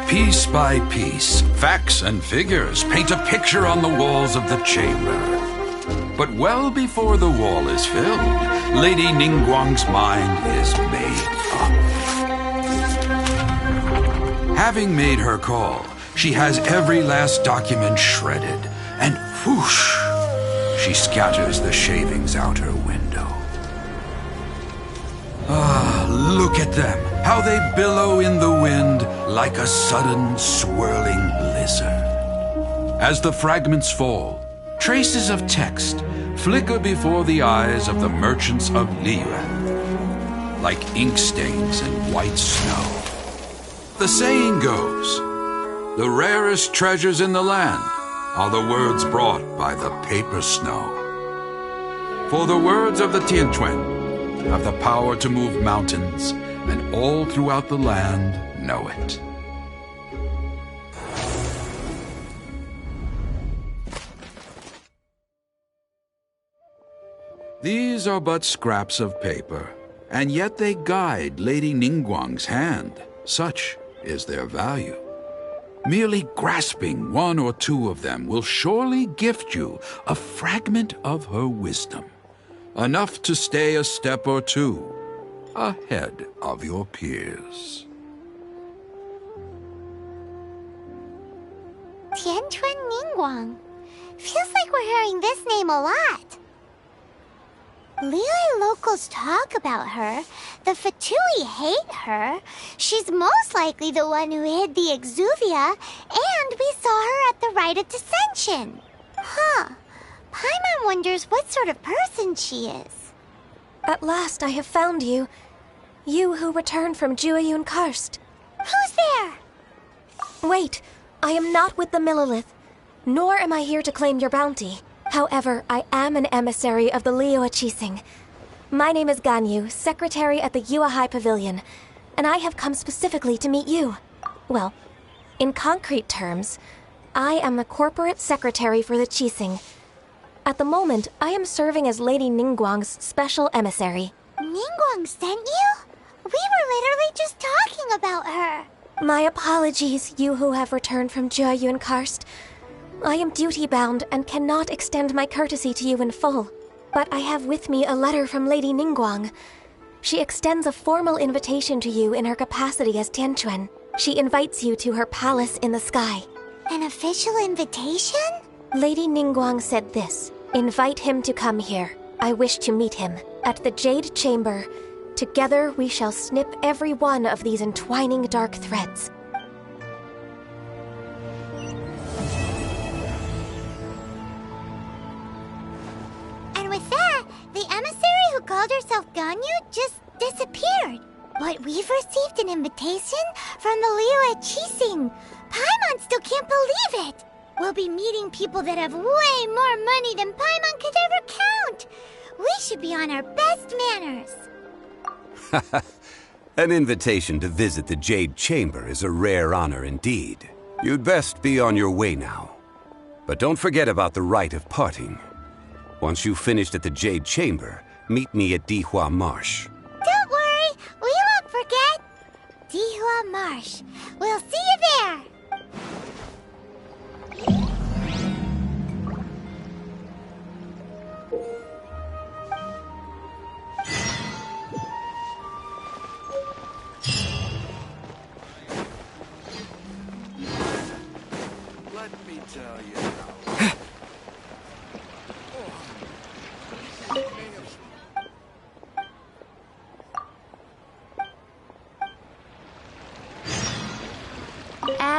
Piece by piece, facts and figures paint a picture on the walls of the chamber. But well before the wall is filled, Lady Ningguang's mind is made up. Having made her call, she has every last document shredded, and whoosh, she scatters the shavings out her window. Ah, look at them, how they billow in the wind like a sudden swirling blizzard. As the fragments fall, traces of text flicker before the eyes of the merchants of Liyue, like ink stains in white snow. The saying goes, the rarest treasures in the land are the words brought by the paper snow. For the words of the Tianquan have the power to move mountains, and all throughout the land know it. These are but scraps of paper, and yet they guide Lady Ningguang's hand. Such is their value. Merely grasping 1 or 2 of them will surely gift you a fragment of her wisdom, enough to stay a step or 2 ahead of your peers. Tianquan Ningguang. Feels like we're hearing this name a lot. Liyue locals talk about her. The Fatui hate her. She's most likely the one who hid the Exuvia, and we saw her at the Rite of Dissension. Huh. Paimon wonders what sort of person she is. At last I have found you. You who returned from Jueyun Karst. Who's there? Wait, I am not with the Millelith, nor am I here to claim your bounty. However, I am an emissary of the Liyue Qixing. My name is Ganyu, secretary at the Yuehai Pavilion, and I have come specifically to meet you. Well, in concrete terms, I am the corporate secretary for the Qixing. At the moment, I am serving as Lady Ningguang's special emissary. Ningguang sent you? We were literally just talking about her. My apologies, you who have returned from Jueyun Karst. I am duty-bound and cannot extend my courtesy to you in full. But I have with me a letter from Lady Ningguang. She extends a formal invitation to you in her capacity as Tianquan. She invites you to her palace in the sky. An official invitation? Lady Ningguang said this. Invite him to come here. I wish to meet him. At the Jade Chamber, together we shall snip every one of these entwining dark threads. With that, the emissary who called herself Ganyu just disappeared. But we've received an invitation from the Liyue Qixing. Paimon still can't believe it. We'll be meeting people that have way more money than Paimon could ever count. We should be on our best manners. An invitation to visit the Jade Chamber is a rare honor indeed. You'd best be on your way now. But don't forget about the rite of parting. Once you've finished at the Jade Chamber, meet me at Dihua Marsh. Don't worry, we won't forget. Dihua Marsh. We'll see you there.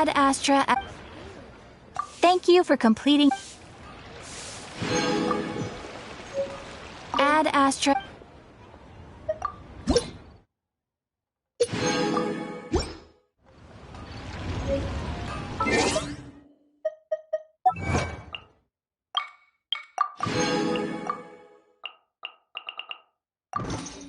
Ad Astra. Thank you for completing. Ad Astra. You